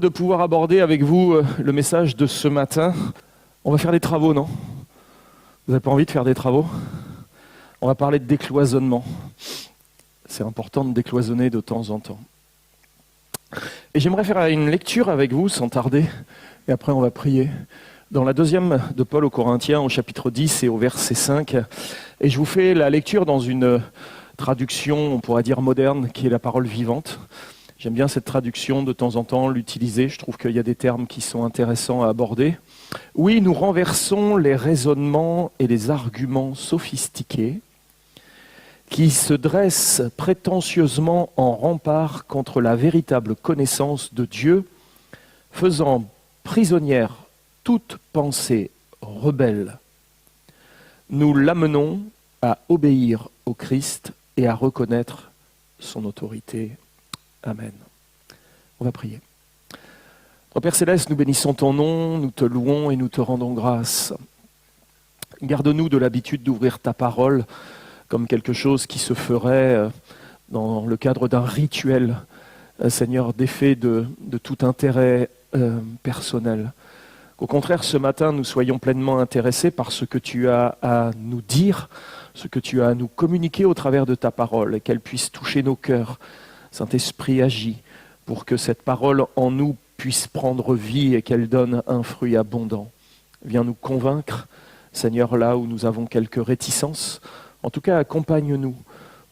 de pouvoir aborder avec vous le message de ce matin. On va faire des travaux, non? Vous n'avez pas envie de faire des travaux? On va parler de décloisonnement. C'est important de décloisonner de temps en temps. Et j'aimerais faire une lecture avec vous sans tarder, et après on va prier. Dans la deuxième de Paul aux Corinthiens, au chapitre 10 et au verset 5. Et je vous fais la lecture dans une traduction, on pourrait dire moderne, qui est la parole vivante. J'aime bien cette traduction, de temps en temps l'utiliser. Je trouve qu'il y a des termes qui sont intéressants à aborder. Oui, nous renversons les raisonnements et les arguments sophistiqués qui se dressent prétentieusement en rempart contre la véritable connaissance de Dieu, faisant prisonnière toute pensée rebelle. Nous l'amenons à obéir au Christ et à reconnaître son autorité. Amen. On va prier. Notre Père Céleste, nous bénissons ton nom, nous te louons et nous te rendons grâce. Garde-nous de l'habitude d'ouvrir ta parole comme quelque chose qui se ferait dans le cadre d'un rituel, Seigneur, défait de tout intérêt personnel. Qu'au contraire, ce matin, nous soyons pleinement intéressés par ce que tu as à nous dire, ce que tu as à nous communiquer au travers de ta parole, et qu'elle puisse toucher nos cœurs. Saint-Esprit, agis pour que cette parole en nous puisse prendre vie et qu'elle donne un fruit abondant. Viens nous convaincre, Seigneur, là où nous avons quelques réticences. En tout cas, accompagne-nous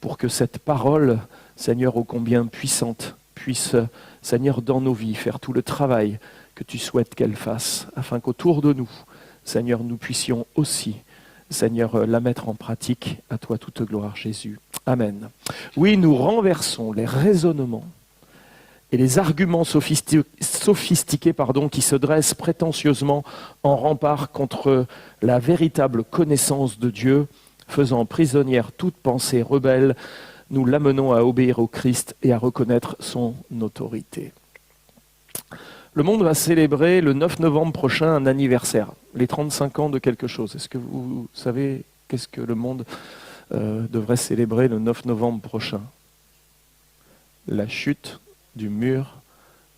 pour que cette parole, Seigneur, ô combien puissante, puisse, Seigneur, dans nos vies, faire tout le travail que tu souhaites qu'elle fasse, afin qu'autour de nous, Seigneur, nous puissions aussi, Seigneur, la mettre en pratique. À toi toute gloire, Jésus. Amen. Oui, nous renversons les raisonnements et les arguments sophistiqués qui se dressent prétentieusement en rempart contre la véritable connaissance de Dieu, faisant prisonnière toute pensée rebelle. Nous l'amenons à obéir au Christ et à reconnaître son autorité. Le monde va célébrer le 9 novembre prochain un anniversaire, les 35 ans de quelque chose. Est-ce que vous savez qu'est-ce que le monde devrait célébrer le 9 novembre prochain? La chute du mur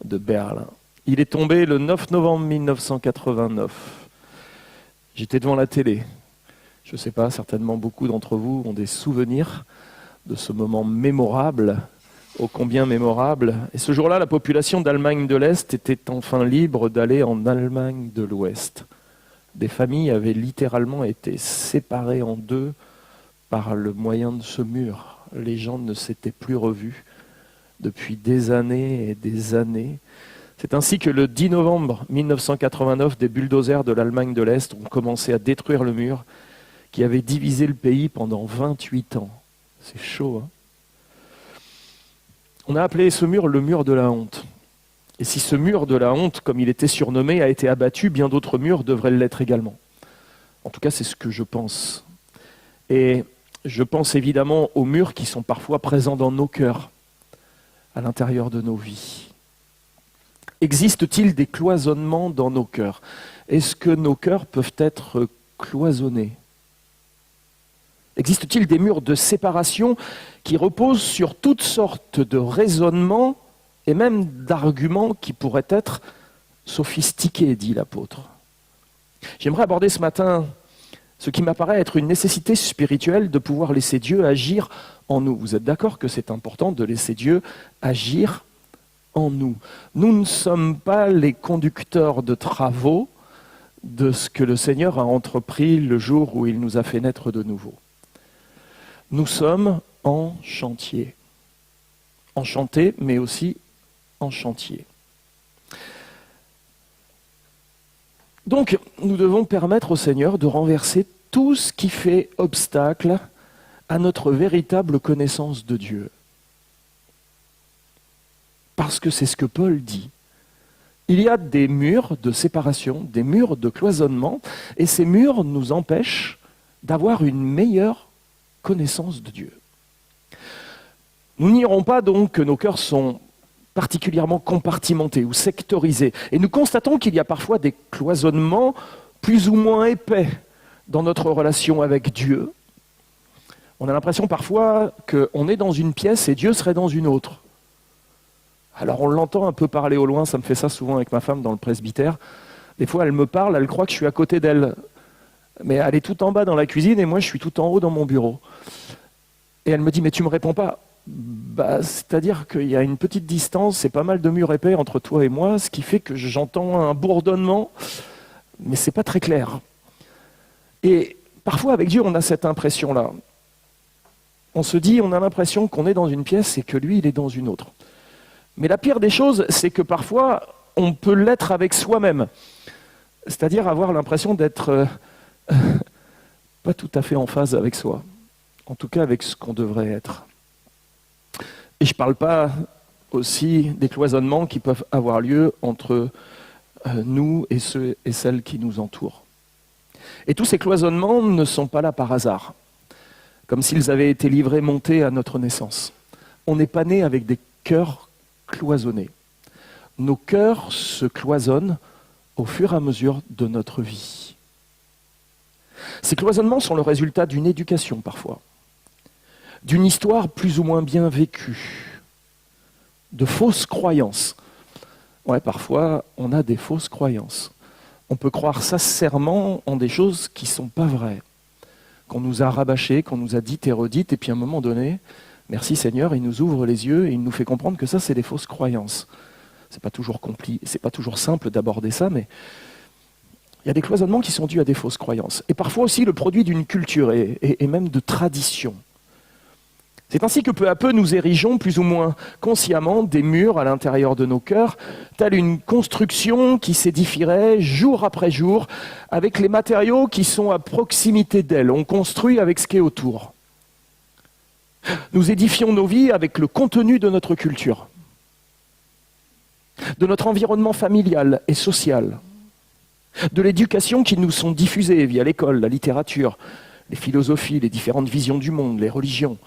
de Berlin. Il est tombé le 9 novembre 1989. J'étais devant la télé. Je ne sais pas, certainement beaucoup d'entre vous ont des souvenirs de ce moment mémorable, ô combien mémorable. Et ce jour-là, la population d'Allemagne de l'Est était enfin libre d'aller en Allemagne de l'Ouest. Des familles avaient littéralement été séparées en deux par le moyen de ce mur. Les gens ne s'étaient plus revus depuis des années et des années. C'est ainsi que le 10 novembre 1989, des bulldozers de l'Allemagne de l'Est ont commencé à détruire le mur qui avait divisé le pays pendant 28 ans. C'est chaud, hein? On a appelé ce mur le mur de la honte. Et si ce mur de la honte, comme il était surnommé, a été abattu, bien d'autres murs devraient l'être également. En tout cas, c'est ce que je pense. Et je pense évidemment aux murs qui sont parfois présents dans nos cœurs, à l'intérieur de nos vies. Existe-t-il des cloisonnements dans nos cœurs? Est-ce que nos cœurs peuvent être cloisonnés? Existe-t-il des murs de séparation qui reposent sur toutes sortes de raisonnements et même d'arguments qui pourraient être sophistiqués, dit l'apôtre? J'aimerais aborder ce matin ce qui m'apparaît être une nécessité spirituelle de pouvoir laisser Dieu agir en nous. Vous êtes d'accord que c'est important de laisser Dieu agir en nous? Nous ne sommes pas les conducteurs de travaux de ce que le Seigneur a entrepris le jour où il nous a fait naître de nouveau. Nous sommes en chantier. Enchantés, mais aussi en chantier. Donc, nous devons permettre au Seigneur de renverser tout ce qui fait obstacle à notre véritable connaissance de Dieu. Parce que c'est ce que Paul dit. Il y a des murs de séparation, des murs de cloisonnement, et ces murs nous empêchent d'avoir une meilleure connaissance de Dieu. Nous n'ignorons pas donc que nos cœurs sont particulièrement compartimentés ou sectorisés. Et nous constatons qu'il y a parfois des cloisonnements plus ou moins épais dans notre relation avec Dieu. On a l'impression parfois qu'on est dans une pièce et Dieu serait dans une autre. Alors on l'entend un peu parler au loin, ça me fait ça souvent avec ma femme dans le presbytère. Des fois elle me parle, elle croit que je suis à côté d'elle. Mais elle est tout en bas dans la cuisine et moi je suis tout en haut dans mon bureau. Et elle me dit, mais tu me réponds pas. C'est-à-dire qu'il y a une petite distance, c'est pas mal de murs épais entre toi et moi, ce qui fait que j'entends un bourdonnement, mais c'est pas très clair. Et parfois avec Dieu on a cette impression-là. On se dit, on a l'impression qu'on est dans une pièce et que lui il est dans une autre. Mais la pire des choses, c'est que parfois, on peut l'être avec soi-même. C'est-à-dire avoir l'impression d'être pas tout à fait en phase avec soi. En tout cas, avec ce qu'on devrait être. Et je ne parle pas aussi des cloisonnements qui peuvent avoir lieu entre nous et ceux et celles qui nous entourent. Et tous ces cloisonnements ne sont pas là par hasard, comme s'ils avaient été livrés, montés à notre naissance. On n'est pas né avec des cœurs cloisonnés. Nos cœurs se cloisonnent au fur et à mesure de notre vie. Ces cloisonnements sont le résultat d'une éducation parfois, d'une histoire plus ou moins bien vécue, de fausses croyances. Ouais, parfois, on a des fausses croyances. On peut croire sincèrement en des choses qui ne sont pas vraies, qu'on nous a rabâchées, qu'on nous a dites et redites, et puis à un moment donné, merci Seigneur, il nous ouvre les yeux et il nous fait comprendre que ça, c'est des fausses croyances. C'est pas toujours simple d'aborder ça, mais il y a des cloisonnements qui sont dus à des fausses croyances. Et parfois aussi le produit d'une culture et même de tradition. C'est ainsi que peu à peu nous érigeons plus ou moins consciemment des murs à l'intérieur de nos cœurs, telle une construction qui s'édifierait jour après jour avec les matériaux qui sont à proximité d'elle. On construit avec ce qui est autour. Nous édifions nos vies avec le contenu de notre culture, de notre environnement familial et social, de l'éducation qui nous sont diffusées via l'école, la littérature, les philosophies, les différentes visions du monde, les religions,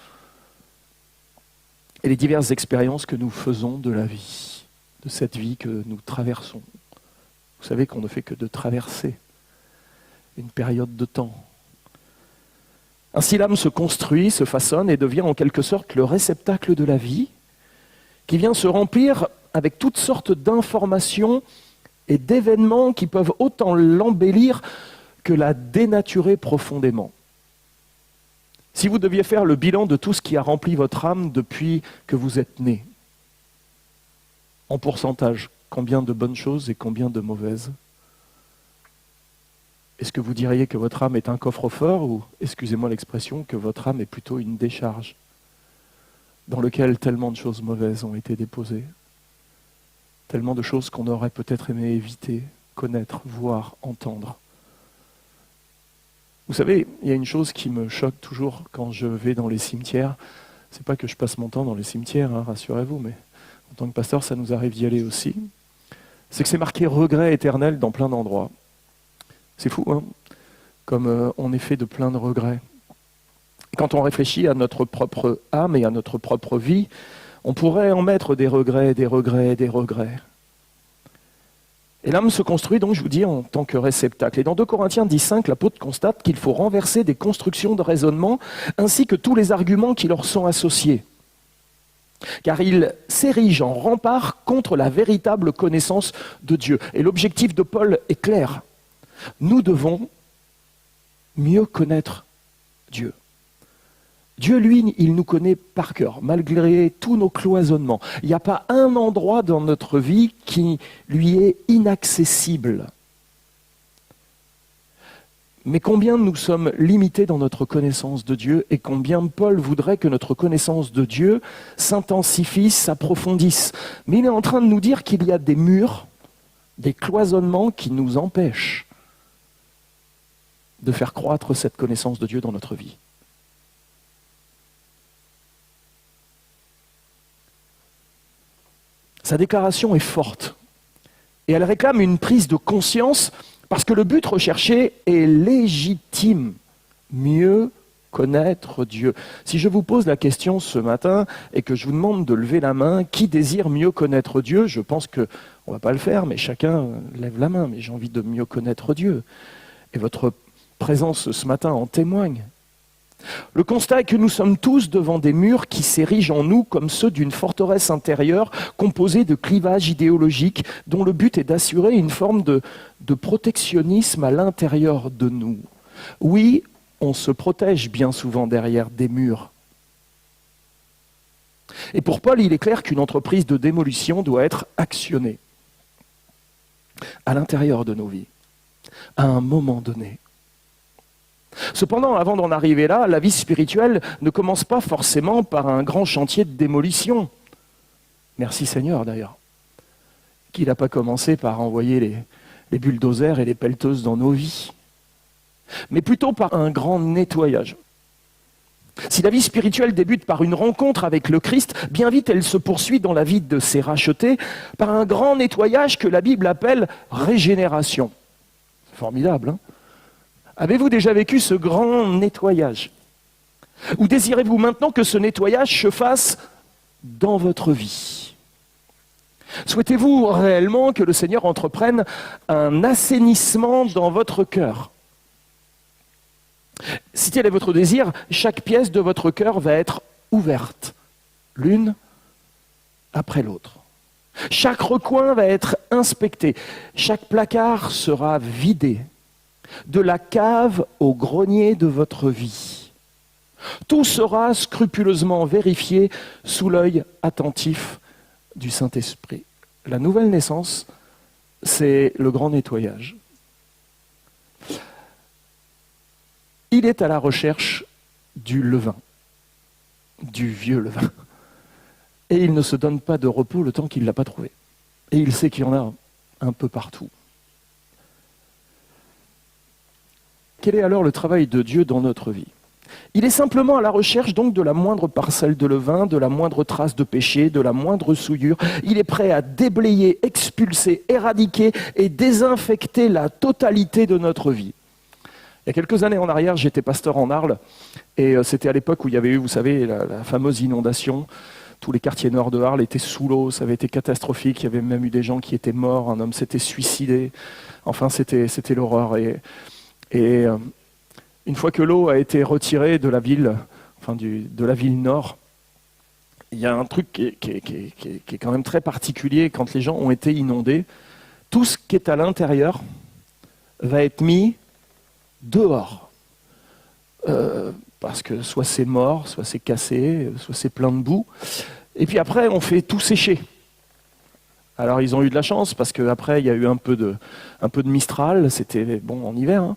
et les diverses expériences que nous faisons de la vie, de cette vie que nous traversons. Vous savez qu'on ne fait que de traverser une période de temps. Ainsi l'âme se construit, se façonne et devient en quelque sorte le réceptacle de la vie, qui vient se remplir avec toutes sortes d'informations et d'événements qui peuvent autant l'embellir que la dénaturer profondément. Si vous deviez faire le bilan de tout ce qui a rempli votre âme depuis que vous êtes né, en pourcentage, combien de bonnes choses et combien de mauvaises? Est-ce que vous diriez que votre âme est un coffre-fort ou, excusez-moi l'expression, que votre âme est plutôt une décharge dans lequel tellement de choses mauvaises ont été déposées, tellement de choses qu'on aurait peut-être aimé éviter, connaître, voir, entendre? Vous savez, il y a une chose qui me choque toujours quand je vais dans les cimetières. C'est pas que je passe mon temps dans les cimetières, hein, rassurez-vous, mais en tant que pasteur, ça nous arrive d'y aller aussi. C'est que c'est marqué regret éternel dans plein d'endroits. C'est fou, hein, comme on est fait de plein de regrets. Et quand on réfléchit à notre propre âme et à notre propre vie, on pourrait en mettre des regrets, des regrets, des regrets. Et l'âme se construit donc, je vous dis, en tant que réceptacle. Et dans 2 Corinthiens 10,5, l'apôtre constate qu'il faut renverser des constructions de raisonnement ainsi que tous les arguments qui leur sont associés. Car il s'érige en rempart contre la véritable connaissance de Dieu. Et l'objectif de Paul est clair. Nous devons mieux connaître Dieu. Dieu, lui, il nous connaît par cœur, malgré tous nos cloisonnements. Il n'y a pas un endroit dans notre vie qui lui est inaccessible. Mais combien nous sommes limités dans notre connaissance de Dieu et combien Paul voudrait que notre connaissance de Dieu s'intensifie, s'approfondisse. Mais il est en train de nous dire qu'il y a des murs, des cloisonnements qui nous empêchent de faire croître cette connaissance de Dieu dans notre vie. Sa déclaration est forte et elle réclame une prise de conscience parce que le but recherché est légitime, mieux connaître Dieu. Si je vous pose la question ce matin et que je vous demande de lever la main, qui désire mieux connaître Dieu? Je pense qu'on ne va pas le faire, mais chacun lève la main, mais j'ai envie de mieux connaître Dieu. Et votre présence ce matin en témoigne. Le constat est que nous sommes tous devant des murs qui s'érigent en nous comme ceux d'une forteresse intérieure composée de clivages idéologiques dont le but est d'assurer une forme de protectionnisme à l'intérieur de nous. Oui, on se protège bien souvent derrière des murs. Et pour Paul, il est clair qu'une entreprise de démolition doit être actionnée à l'intérieur de nos vies, à un moment donné. Cependant, avant d'en arriver là, la vie spirituelle ne commence pas forcément par un grand chantier de démolition. Merci Seigneur d'ailleurs, qu'il n'a pas commencé par envoyer les bulldozers et les pelleteuses dans nos vies, mais plutôt par un grand nettoyage. Si la vie spirituelle débute par une rencontre avec le Christ, bien vite elle se poursuit dans la vie de ses rachetés par un grand nettoyage que la Bible appelle régénération. C'est formidable, hein ? Avez-vous déjà vécu ce grand nettoyage? Ou désirez-vous maintenant que ce nettoyage se fasse dans votre vie? Souhaitez-vous réellement que le Seigneur entreprenne un assainissement dans votre cœur? Si tel est votre désir, chaque pièce de votre cœur va être ouverte, l'une après l'autre. Chaque recoin va être inspecté, chaque placard sera vidé, de la cave au grenier de votre vie. Tout sera scrupuleusement vérifié sous l'œil attentif du Saint-Esprit. La nouvelle naissance, c'est le grand nettoyage. Il est à la recherche du levain, du vieux levain. Et il ne se donne pas de repos le temps qu'il ne l'a pas trouvé. Et il sait qu'il y en a un peu partout. Quel est alors le travail de Dieu dans notre vie? Il est simplement à la recherche donc de la moindre parcelle de levain, de la moindre trace de péché, de la moindre souillure. Il est prêt à déblayer, expulser, éradiquer et désinfecter la totalité de notre vie. Il y a quelques années en arrière, j'étais pasteur en Arles et c'était à l'époque où il y avait eu, vous savez, la fameuse inondation. Tous les quartiers nord de Arles étaient sous l'eau, ça avait été catastrophique. Il y avait même eu des gens qui étaient morts, un homme s'était suicidé. Enfin, c'était l'horreur. Et une fois que l'eau a été retirée de la ville, enfin de la ville nord, il y a un truc qui est quand même très particulier quand les gens ont été inondés. Tout ce qui est à l'intérieur va être mis dehors. Parce que soit c'est mort, soit c'est cassé, soit c'est plein de boue. Et puis après, on fait tout sécher. Alors ils ont eu de la chance parce qu'après il y a eu un peu de Mistral, c'était bon en hiver, hein,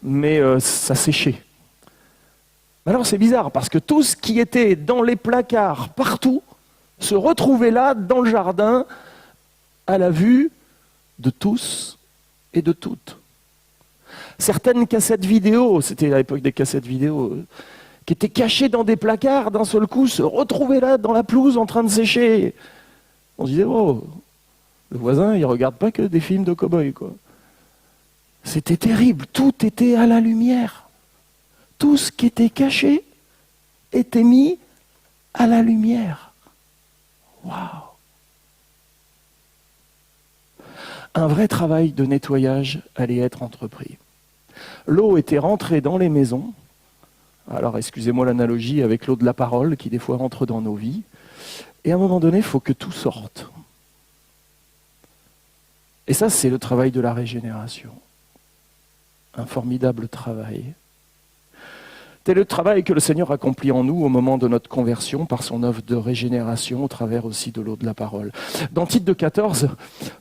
mais ça séchait. Alors c'est bizarre parce que tout ce qui était dans les placards partout se retrouvait là dans le jardin à la vue de tous et de toutes. Certaines cassettes vidéo, c'était à l'époque des cassettes vidéo, qui étaient cachées dans des placards d'un seul coup se retrouvaient là dans la pelouse en train de sécher. On se disait oh. Le voisin, il ne regarde pas que des films de cow-boys, quoi. C'était terrible, tout était à la lumière. Tout ce qui était caché était mis à la lumière. Waouh! Un vrai travail de nettoyage allait être entrepris. L'eau était rentrée dans les maisons. Alors, excusez-moi l'analogie avec l'eau de la parole qui des fois rentre dans nos vies. Et à un moment donné, il faut que tout sorte. Et ça, c'est le travail de la régénération. Un formidable travail. Tel est le travail que le Seigneur accomplit en nous au moment de notre conversion par son œuvre de régénération au travers aussi de l'eau de la parole. Dans Tite 2,14,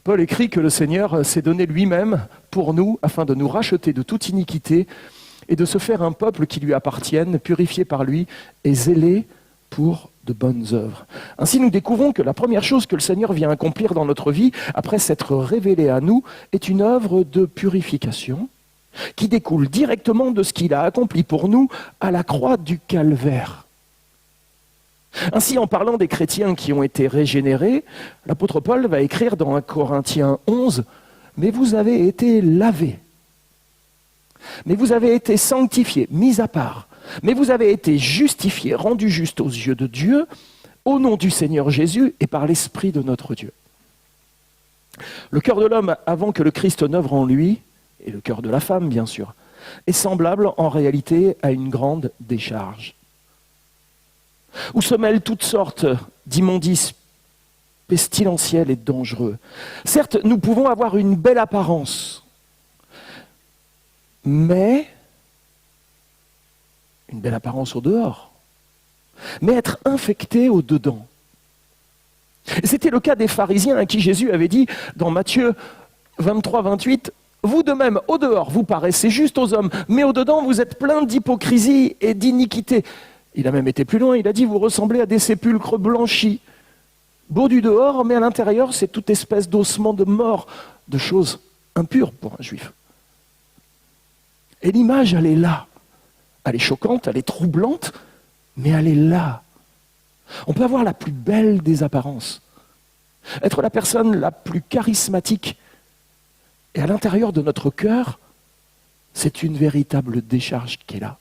Paul écrit que le Seigneur s'est donné lui-même pour nous afin de nous racheter de toute iniquité et de se faire un peuple qui lui appartienne, purifié par lui et zélé pour de bonnes œuvres. Ainsi, nous découvrons que la première chose que le Seigneur vient accomplir dans notre vie, après s'être révélé à nous, est une œuvre de purification qui découle directement de ce qu'il a accompli pour nous à la croix du Calvaire. Ainsi, en parlant des chrétiens qui ont été régénérés, l'apôtre Paul va écrire dans 1 Corinthiens 11, « Mais vous avez été lavés, mais vous avez été sanctifiés, mis à part, mais vous avez été justifiés, rendus justes aux yeux de Dieu, au nom du Seigneur Jésus et par l'Esprit de notre Dieu. » Le cœur de l'homme, avant que le Christ n'œuvre en lui, et le cœur de la femme, bien sûr, est semblable en réalité à une grande décharge, où se mêlent toutes sortes d'immondices pestilentiels et dangereux. Certes, nous pouvons avoir une belle apparence, mais une belle apparence au dehors, mais être infecté au dedans. C'était le cas des pharisiens à qui Jésus avait dit dans Matthieu 23, 28, « Vous de même, au dehors, vous paraissez juste aux hommes, mais au dedans, vous êtes plein d'hypocrisie et d'iniquité. » Il a même été plus loin, il a dit « Vous ressemblez à des sépulcres blanchis. Beau du dehors, mais à l'intérieur, c'est toute espèce d'ossement de mort, de choses impures pour un juif. » Et l'image, elle est là. Elle est choquante, elle est troublante, mais elle est là. On peut avoir la plus belle des apparences, être la personne la plus charismatique, et à l'intérieur de notre cœur, c'est une véritable décharge qui est là.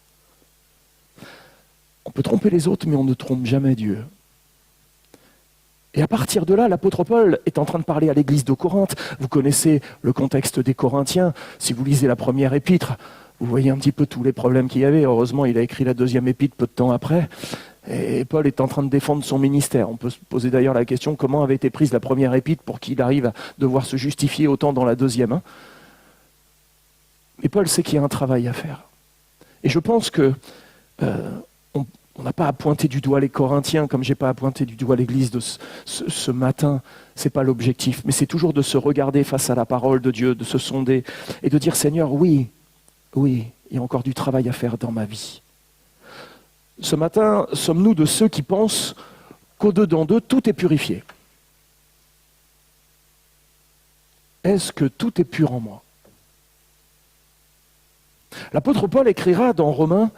On peut tromper les autres, mais on ne trompe jamais Dieu. Et à partir de là, l'apôtre Paul est en train de parler à l'église de Corinthe. Vous connaissez le contexte des Corinthiens. Si vous lisez la première épître, vous voyez un petit peu tous les problèmes qu'il y avait. Heureusement, il a écrit la deuxième épître peu de temps après. Et Paul est en train de défendre son ministère. On peut se poser d'ailleurs la question comment avait été prise la première épître pour qu'il arrive à devoir se justifier autant dans la deuxième. Mais Paul sait qu'il y a un travail à faire. Et je pense que on n'a pas à pointer du doigt les Corinthiens comme j'ai pas à pointer du doigt l'église de ce matin. C'est pas l'objectif. Mais c'est toujours de se regarder face à la parole de Dieu, de se sonder et de dire Seigneur, oui, il y a encore du travail à faire dans ma vie. Ce matin, sommes-nous de ceux qui pensent qu'au-dedans d'eux, tout est purifié? Est-ce que tout est pur en moi? L'apôtre Paul écrira dans Romains,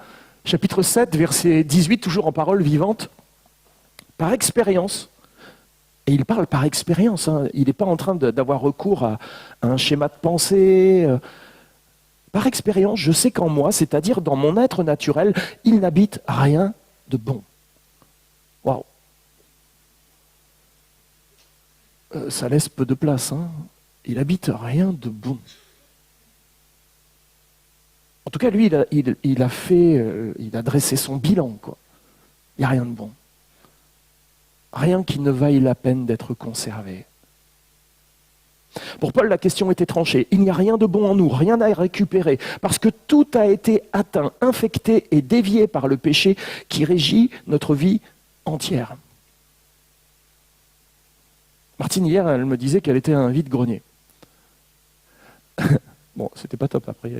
chapitre 7, verset 18, toujours en parole vivante, par expérience, et il parle par expérience, il n'est pas en train d'avoir recours à un schéma de pensée. Par expérience, je sais qu'en moi, c'est-à-dire dans mon être naturel, il n'habite rien de bon. Waouh! Ça laisse peu de place. Il habite rien de bon. En tout cas, lui, il a dressé son bilan, quoi. Il n'y a rien de bon. Rien qui ne vaille la peine d'être conservé. Pour Paul, la question était tranchée. Il n'y a rien de bon en nous, rien à récupérer, parce que tout a été atteint, infecté et dévié par le péché qui régit notre vie entière. Martine, hier, elle me disait qu'elle était un vide-grenier. Bon, c'était pas top après,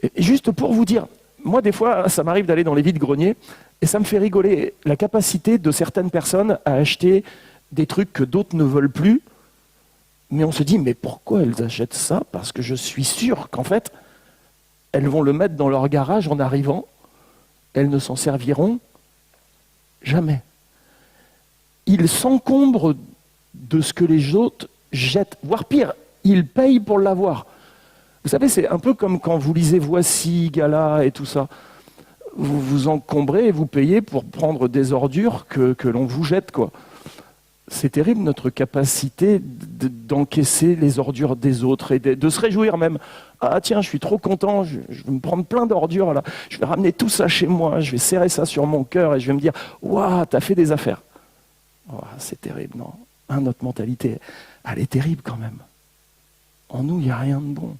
et juste pour vous dire, moi des fois, ça m'arrive d'aller dans les vides-greniers, et ça me fait rigoler la capacité de certaines personnes à acheter des trucs que d'autres ne veulent plus. Mais on se dit, mais pourquoi elles achètent ça? Parce que je suis sûr qu'en fait, elles vont le mettre dans leur garage en arrivant, elles ne s'en serviront jamais. Ils s'encombrent de ce que les autres jettent, voire pire, ils payent pour l'avoir. Vous savez, c'est un peu comme quand vous lisez Voici, Gala et tout ça. Vous vous encombrez et vous payez pour prendre des ordures que l'on vous jette, quoi. C'est terrible notre capacité d'encaisser les ordures des autres et de se réjouir même. Ah tiens, je suis trop content, je vais me prendre plein d'ordures là, je vais ramener tout ça chez moi, je vais serrer ça sur mon cœur et je vais me dire « Waouh, t'as fait des affaires !» C'est terrible, non? Notre mentalité, elle est terrible quand même. En nous, il n'y a rien de bon.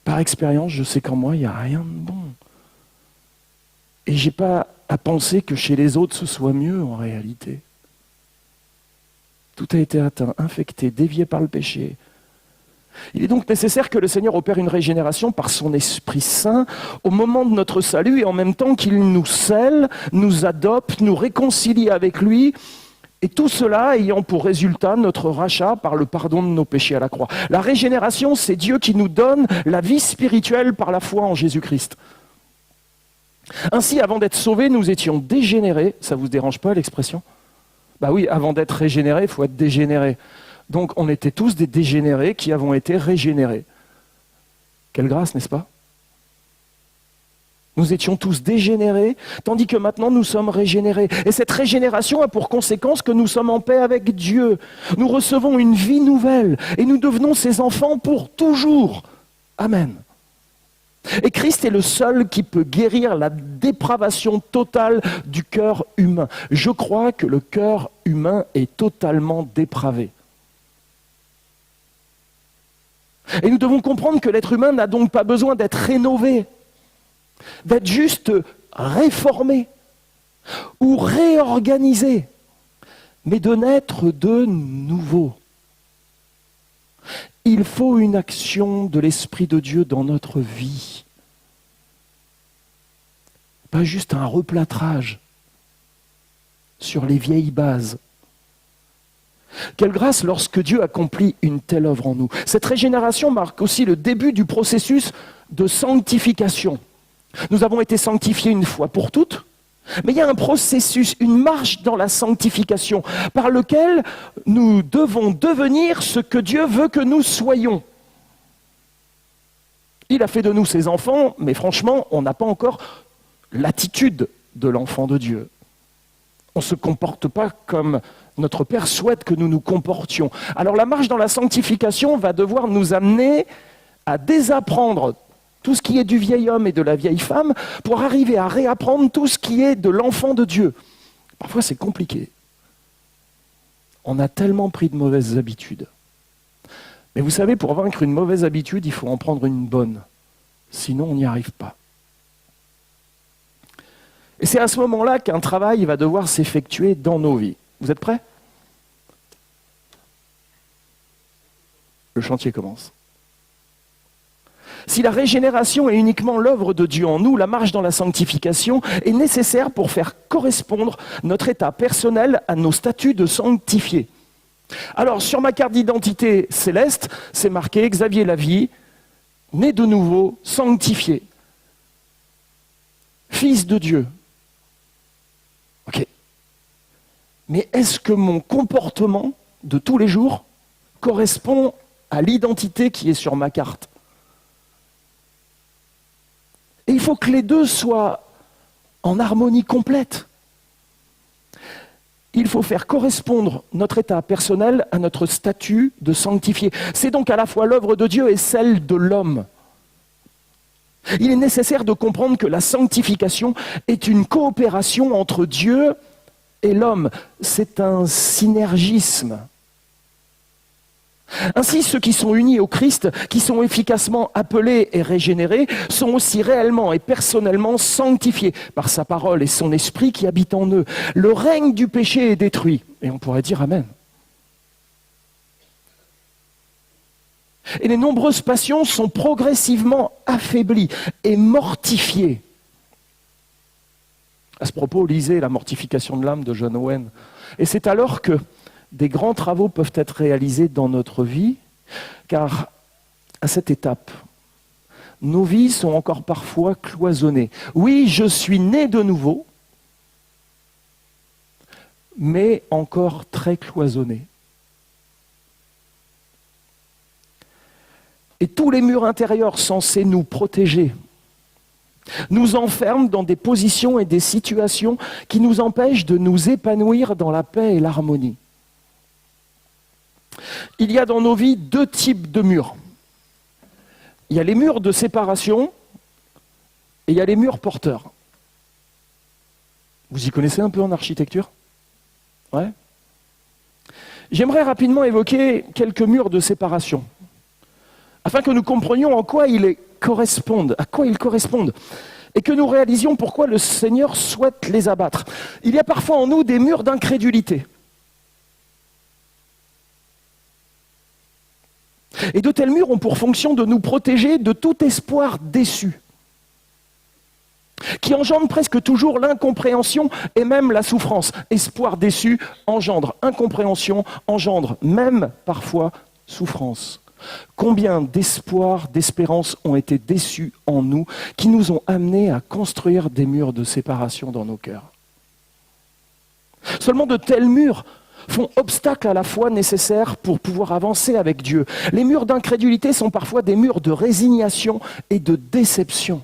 Par expérience, je sais qu'en moi, il n'y a rien de bon. Et je n'ai pas à penser que chez les autres, ce soit mieux en réalité. Tout a été atteint, infecté, dévié par le péché. Il est donc nécessaire que le Seigneur opère une régénération par son Esprit Saint au moment de notre salut et en même temps qu'il nous scelle, nous adopte, nous réconcilie avec lui. Et tout cela ayant pour résultat notre rachat par le pardon de nos péchés à la croix. La régénération, c'est Dieu qui nous donne la vie spirituelle par la foi en Jésus-Christ. Ainsi, avant d'être sauvés, nous étions dégénérés. Ça ne vous dérange pas l'expression? Bah oui, avant d'être régénéré, il faut être dégénéré. Donc on était tous des dégénérés qui avons été régénérés. Quelle grâce, n'est-ce pas? Nous étions tous dégénérés, tandis que maintenant nous sommes régénérés. Et cette régénération a pour conséquence que nous sommes en paix avec Dieu. Nous recevons une vie nouvelle et nous devenons ses enfants pour toujours. Amen. Et Christ est le seul qui peut guérir la dépravation totale du cœur humain. Je crois que le cœur humain est totalement dépravé. Et nous devons comprendre que l'être humain n'a donc pas besoin d'être rénové, d'être juste réformé ou réorganisé, mais de naître de nouveau. Il faut une action de l'Esprit de Dieu dans notre vie. Pas juste un replâtrage sur les vieilles bases. Quelle grâce lorsque Dieu accomplit une telle œuvre en nous. Cette régénération marque aussi le début du processus de sanctification. Nous avons été sanctifiés une fois pour toutes, mais il y a un processus, une marche dans la sanctification par lequel nous devons devenir ce que Dieu veut que nous soyons. Il a fait de nous ses enfants, mais franchement, on n'a pas encore l'attitude de l'enfant de Dieu. On ne se comporte pas comme notre Père souhaite que nous nous comportions. Alors la marche dans la sanctification va devoir nous amener à désapprendre tout ce qui est du vieil homme et de la vieille femme pour arriver à réapprendre tout ce qui est de l'enfant de Dieu. Parfois c'est compliqué. On a tellement pris de mauvaises habitudes. Mais vous savez, pour vaincre une mauvaise habitude, il faut en prendre une bonne. Sinon on n'y arrive pas. Et c'est à ce moment-là qu'un travail va devoir s'effectuer dans nos vies. Vous êtes prêts ? Le chantier commence. Si la régénération est uniquement l'œuvre de Dieu en nous, la marche dans la sanctification est nécessaire pour faire correspondre notre état personnel à nos statuts de sanctifiés. Alors, sur ma carte d'identité céleste, c'est marqué Xavier Lavie, né de nouveau, sanctifié. Fils de Dieu. Ok. Mais est-ce que mon comportement de tous les jours correspond à l'identité qui est sur ma carte ? Et il faut que les deux soient en harmonie complète. Il faut faire correspondre notre état personnel à notre statut de sanctifié. C'est donc à la fois l'œuvre de Dieu et celle de l'homme. Il est nécessaire de comprendre que la sanctification est une coopération entre Dieu et l'homme. C'est un synergisme. Ainsi, ceux qui sont unis au Christ, qui sont efficacement appelés et régénérés, sont aussi réellement et personnellement sanctifiés par sa parole et son esprit qui habite en eux. Le règne du péché est détruit. Et on pourrait dire Amen. Et les nombreuses passions sont progressivement affaiblies et mortifiées. À ce propos, lisez La mortification de l'âme de John Owen. Et c'est alors que des grands travaux peuvent être réalisés dans notre vie, car à cette étape, nos vies sont encore parfois cloisonnées. Oui, je suis né de nouveau, mais encore très cloisonné. Et tous les murs intérieurs censés nous protéger nous enferment dans des positions et des situations qui nous empêchent de nous épanouir dans la paix et l'harmonie. Il y a dans nos vies deux types de murs. Il y a les murs de séparation et il y a les murs porteurs. Vous y connaissez un peu en architecture ? Ouais. J'aimerais rapidement évoquer quelques murs de séparation, afin que nous comprenions en quoi ils correspondent, à quoi ils correspondent, et que nous réalisions pourquoi le Seigneur souhaite les abattre. Il y a parfois en nous des murs d'incrédulité. Et de tels murs ont pour fonction de nous protéger de tout espoir déçu, qui engendre presque toujours l'incompréhension et même la souffrance. Espoir déçu engendre incompréhension, engendre même parfois souffrance. Combien d'espoirs, d'espérances ont été déçus en nous, qui nous ont amenés à construire des murs de séparation dans nos cœurs. Seulement de tels murs font obstacle à la foi nécessaire pour pouvoir avancer avec Dieu. Les murs d'incrédulité sont parfois des murs de résignation et de déception.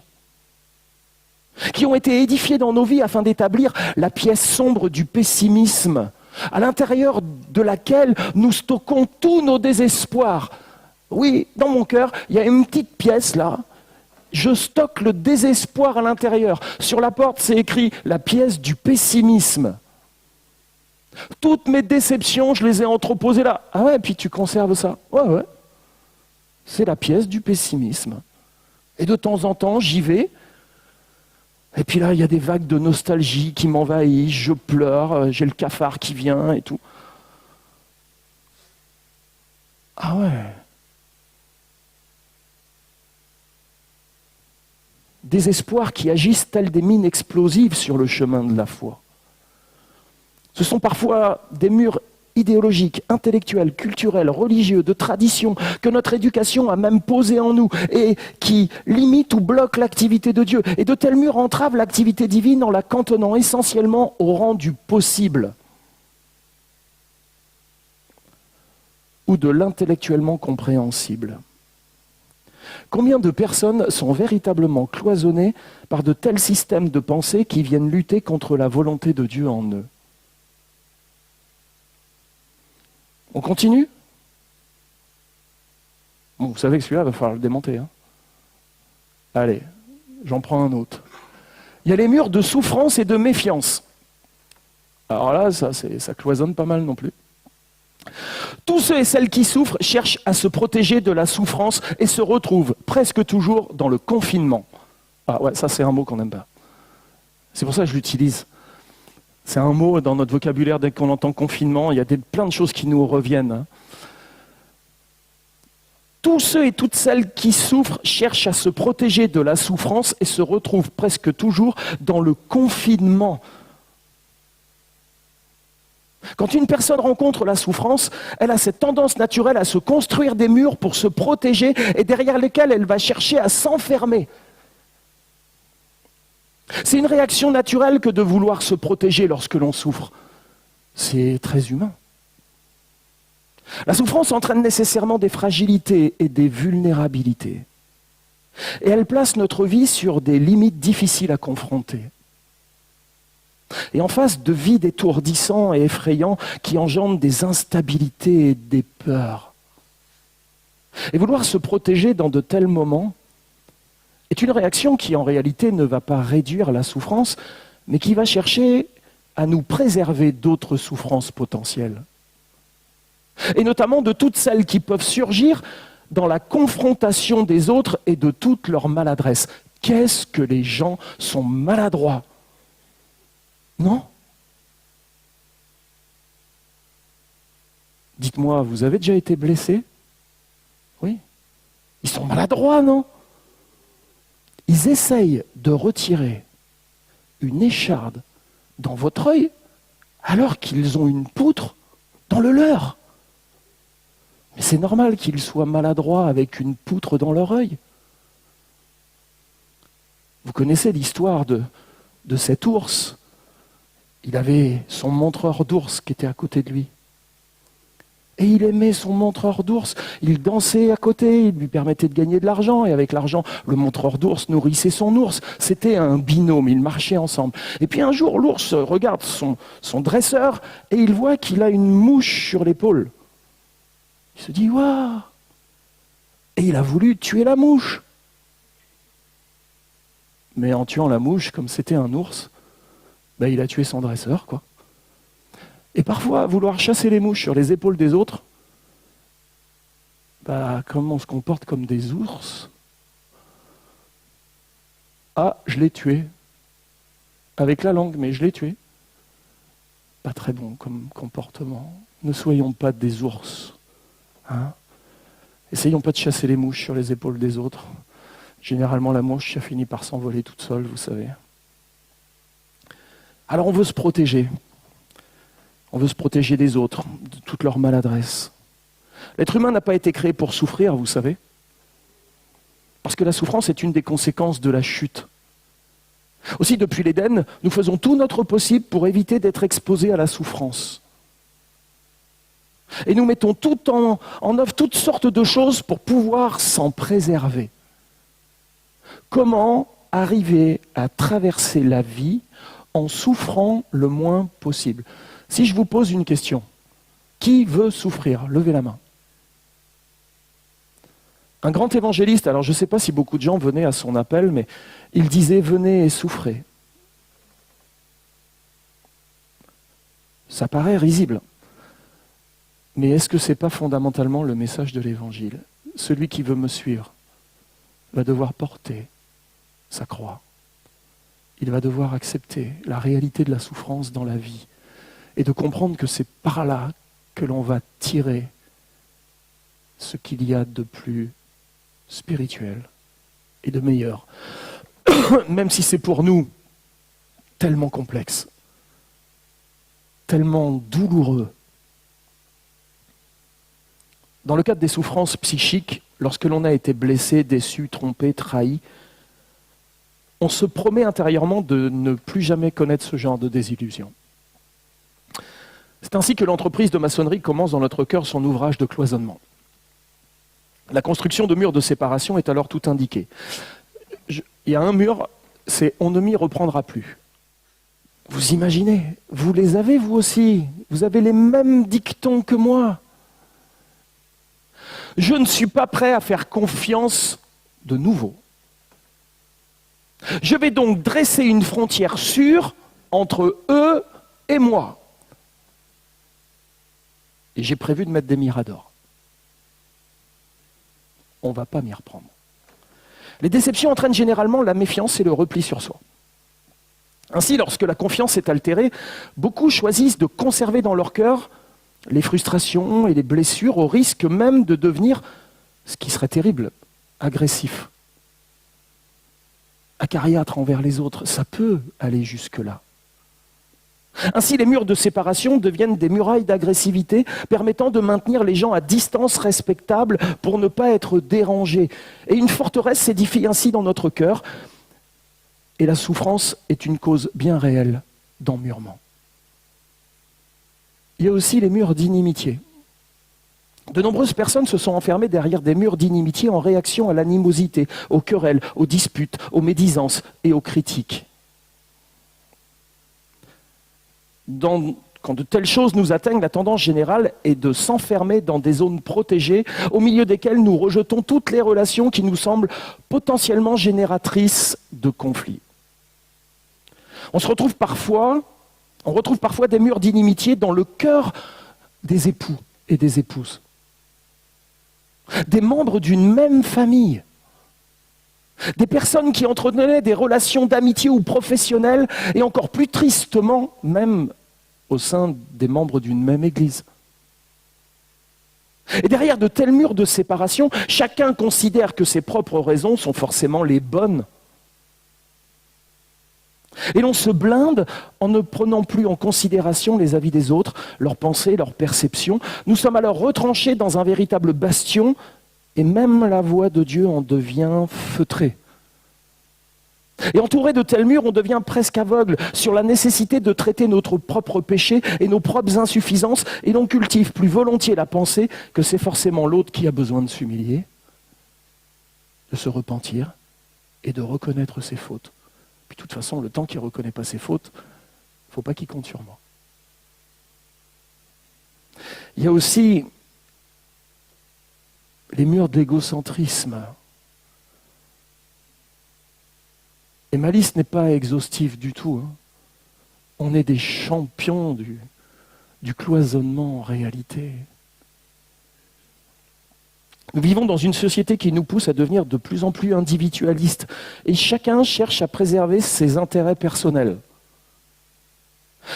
qui ont été édifiés dans nos vies afin d'établir la pièce sombre du pessimisme, à l'intérieur de laquelle nous stockons tous nos désespoirs. Oui, dans mon cœur, il y a une petite pièce là. Je stocke le désespoir à l'intérieur. Sur la porte, c'est écrit « la pièce du pessimisme ». Toutes mes déceptions, je les ai entreposées là. Ah ouais, et puis tu conserves ça. Ouais. C'est la pièce du pessimisme. Et de temps en temps, j'y vais. Et puis là, il y a des vagues de nostalgie qui m'envahissent, je pleure, j'ai le cafard qui vient et tout. Ah ouais. Des espoirs qui agissent tels des mines explosives sur le chemin de la foi. Ce sont parfois des murs idéologiques, intellectuels, culturels, religieux, de tradition, que notre éducation a même posés en nous et qui limitent ou bloquent l'activité de Dieu. Et de tels murs entravent l'activité divine en la cantonnant essentiellement au rang du possible ou de l'intellectuellement compréhensible. Combien de personnes sont véritablement cloisonnées par de tels systèmes de pensée qui viennent lutter contre la volonté de Dieu en eux? On continue? Bon, vous savez que celui-là, il va falloir le démonter. Hein. Allez, j'en prends un autre. Il y a les murs de souffrance et de méfiance. Alors là, ça cloisonne pas mal non plus. Tous ceux et celles qui souffrent cherchent à se protéger de la souffrance et se retrouvent presque toujours dans le confinement. Ah ouais, ça c'est un mot qu'on n'aime pas. C'est pour ça que je l'utilise. C'est un mot dans notre vocabulaire, dès qu'on entend confinement, il y a plein de choses qui nous reviennent. Hein. Tous ceux et toutes celles qui souffrent cherchent à se protéger de la souffrance et se retrouvent presque toujours dans le confinement. Quand une personne rencontre la souffrance, elle a cette tendance naturelle à se construire des murs pour se protéger et derrière lesquels elle va chercher à s'enfermer. C'est une réaction naturelle que de vouloir se protéger lorsque l'on souffre. C'est très humain. La souffrance entraîne nécessairement des fragilités et des vulnérabilités. Et elle place notre vie sur des limites difficiles à confronter. Et en face de vides étourdissants et effrayants qui engendrent des instabilités et des peurs. Et vouloir se protéger dans de tels moments est une réaction qui en réalité ne va pas réduire la souffrance, mais qui va chercher à nous préserver d'autres souffrances potentielles. Et notamment de toutes celles qui peuvent surgir dans la confrontation des autres et de toute leur maladresse. Qu'est-ce que les gens sont maladroits? Non? Dites-moi, vous avez déjà été blessé? Oui. Ils sont maladroits, non? Ils essayent de retirer une écharde dans votre œil alors qu'ils ont une poutre dans le leur. Mais c'est normal qu'ils soient maladroits avec une poutre dans leur œil. Vous connaissez l'histoire de cet ours. Il avait son montreur d'ours qui était à côté de lui. Et il aimait son montreur d'ours. Il dansait à côté, il lui permettait de gagner de l'argent. Et avec l'argent, le montreur d'ours nourrissait son ours. C'était un binôme, ils marchaient ensemble. Et puis un jour, l'ours regarde son dresseur et il voit qu'il a une mouche sur l'épaule. Il se dit « Waouh !» Et il a voulu tuer la mouche. Mais en tuant la mouche, comme c'était un ours, il a tué son dresseur, quoi. Et parfois, vouloir chasser les mouches sur les épaules des autres, comme on se comporte comme des ours. Ah, je l'ai tué. Avec la langue, mais je l'ai tué. Pas très bon comme comportement. Ne soyons pas des ours. Hein? Essayons pas de chasser les mouches sur les épaules des autres. Généralement, la mouche, ça finit par s'envoler toute seule, vous savez. Alors on veut se protéger. On veut se protéger des autres, de toute leur maladresse. L'être humain n'a pas été créé pour souffrir, vous savez. Parce que la souffrance est une des conséquences de la chute. Aussi, depuis l'Éden, nous faisons tout notre possible pour éviter d'être exposés à la souffrance. Et nous mettons tout en œuvre toutes sortes de choses pour pouvoir s'en préserver. Comment arriver à traverser la vie en souffrant le moins possible? Si je vous pose une question, qui veut souffrir? Levez la main. Un grand évangéliste, alors je ne sais pas si beaucoup de gens venaient à son appel, mais il disait « Venez et souffrez ». Ça paraît risible. Mais est-ce que ce n'est pas fondamentalement le message de l'Évangile? Celui qui veut me suivre va devoir porter sa croix. Il va devoir accepter la réalité de la souffrance dans la vie et de comprendre que c'est par là que l'on va tirer ce qu'il y a de plus spirituel et de meilleur, même si c'est pour nous tellement complexe, tellement douloureux. Dans le cadre des souffrances psychiques, lorsque l'on a été blessé, déçu, trompé, trahi, on se promet intérieurement de ne plus jamais connaître ce genre de désillusion. C'est ainsi que l'entreprise de maçonnerie commence dans notre cœur son ouvrage de cloisonnement. La construction de murs de séparation est alors tout indiquée. Il y a un mur, c'est « on ne m'y reprendra plus ». Vous imaginez, vous les avez vous aussi, vous avez les mêmes dictons que moi. Je ne suis pas prêt à faire confiance de nouveau. Je vais donc dresser une frontière sûre entre eux et moi. Et j'ai prévu de mettre des miradors. On ne va pas m'y reprendre. Les déceptions entraînent généralement la méfiance et le repli sur soi. Ainsi, lorsque la confiance est altérée, beaucoup choisissent de conserver dans leur cœur les frustrations et les blessures au risque même de devenir, ce qui serait terrible, agressif, acariâtre envers les autres. Ça peut aller jusque-là. Ainsi, les murs de séparation deviennent des murailles d'agressivité permettant de maintenir les gens à distance respectable pour ne pas être dérangés. Et une forteresse s'édifie ainsi dans notre cœur. Et la souffrance est une cause bien réelle d'emmurement. Il y a aussi les murs d'inimitié. De nombreuses personnes se sont enfermées derrière des murs d'inimitié en réaction à l'animosité, aux querelles, aux disputes, aux médisances et aux critiques. Quand de telles choses nous atteignent, la tendance générale est de s'enfermer dans des zones protégées, au milieu desquelles nous rejetons toutes les relations qui nous semblent potentiellement génératrices de conflits. On retrouve parfois des murs d'inimitié dans le cœur des époux et des épouses, des membres d'une même famille, des personnes qui entretenaient des relations d'amitié ou professionnelles, et encore plus tristement, même au sein des membres d'une même église. Et derrière de tels murs de séparation, chacun considère que ses propres raisons sont forcément les bonnes. Et l'on se blinde en ne prenant plus en considération les avis des autres, leurs pensées, leurs perceptions. Nous sommes alors retranchés dans un véritable bastion, et même la voix de Dieu en devient feutrée. Et entouré de tels murs, on devient presque aveugle sur la nécessité de traiter notre propre péché et nos propres insuffisances, et l'on cultive plus volontiers la pensée que c'est forcément l'autre qui a besoin de s'humilier, de se repentir et de reconnaître ses fautes. Puis de toute façon, le temps qu'il ne reconnaît pas ses fautes, il ne faut pas qu'il compte sur moi. Il y a aussi les murs de l'égocentrisme. Et ma liste n'est pas exhaustive du tout. On est des champions du cloisonnement en réalité. Nous vivons dans une société qui nous pousse à devenir de plus en plus individualistes. Et chacun cherche à préserver ses intérêts personnels.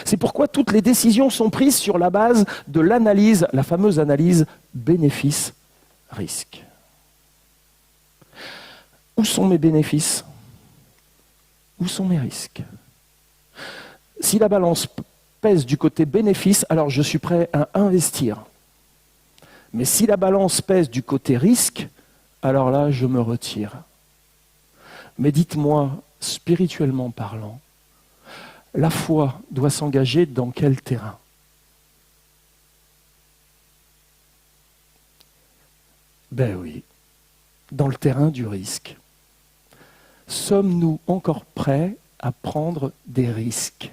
C'est pourquoi toutes les décisions sont prises sur la base de l'analyse, la fameuse analyse bénéfice-risque. Où sont mes bénéfices ? Où sont mes risques ? Si la balance pèse du côté bénéfice, alors je suis prêt à investir. Mais si la balance pèse du côté risque, alors là, je me retire. Mais dites-moi, spirituellement parlant, la foi doit s'engager dans quel terrain ? Ben oui, dans le terrain du risque. sommes-nous encore prêts à prendre des risques ?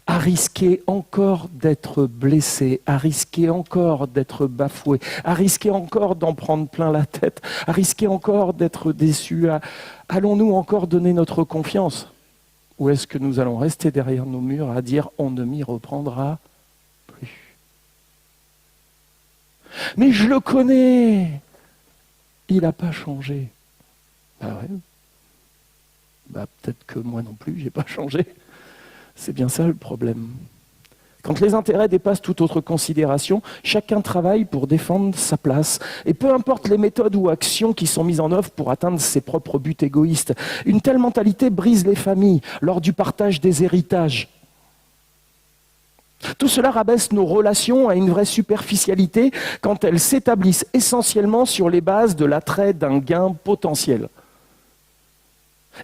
À risquer encore d'être blessés, à risquer encore d'être bafoués, à risquer encore d'en prendre plein la tête, à risquer encore d'être déçus. Allons-nous encore donner notre confiance ? Ou est-ce que nous allons rester derrière nos murs à dire « on ne m'y reprendra plus ». Mais je le connais, il n'a pas changé. Ben ouais, peut-être que moi non plus, je n'ai pas changé. C'est bien ça le problème. Quand les intérêts dépassent toute autre considération, chacun travaille pour défendre sa place. Et peu importe les méthodes ou actions qui sont mises en œuvre pour atteindre ses propres buts égoïstes, une telle mentalité brise les familles lors du partage des héritages. Tout cela rabaisse nos relations à une vraie superficialité quand elles s'établissent essentiellement sur les bases de l'attrait d'un gain potentiel.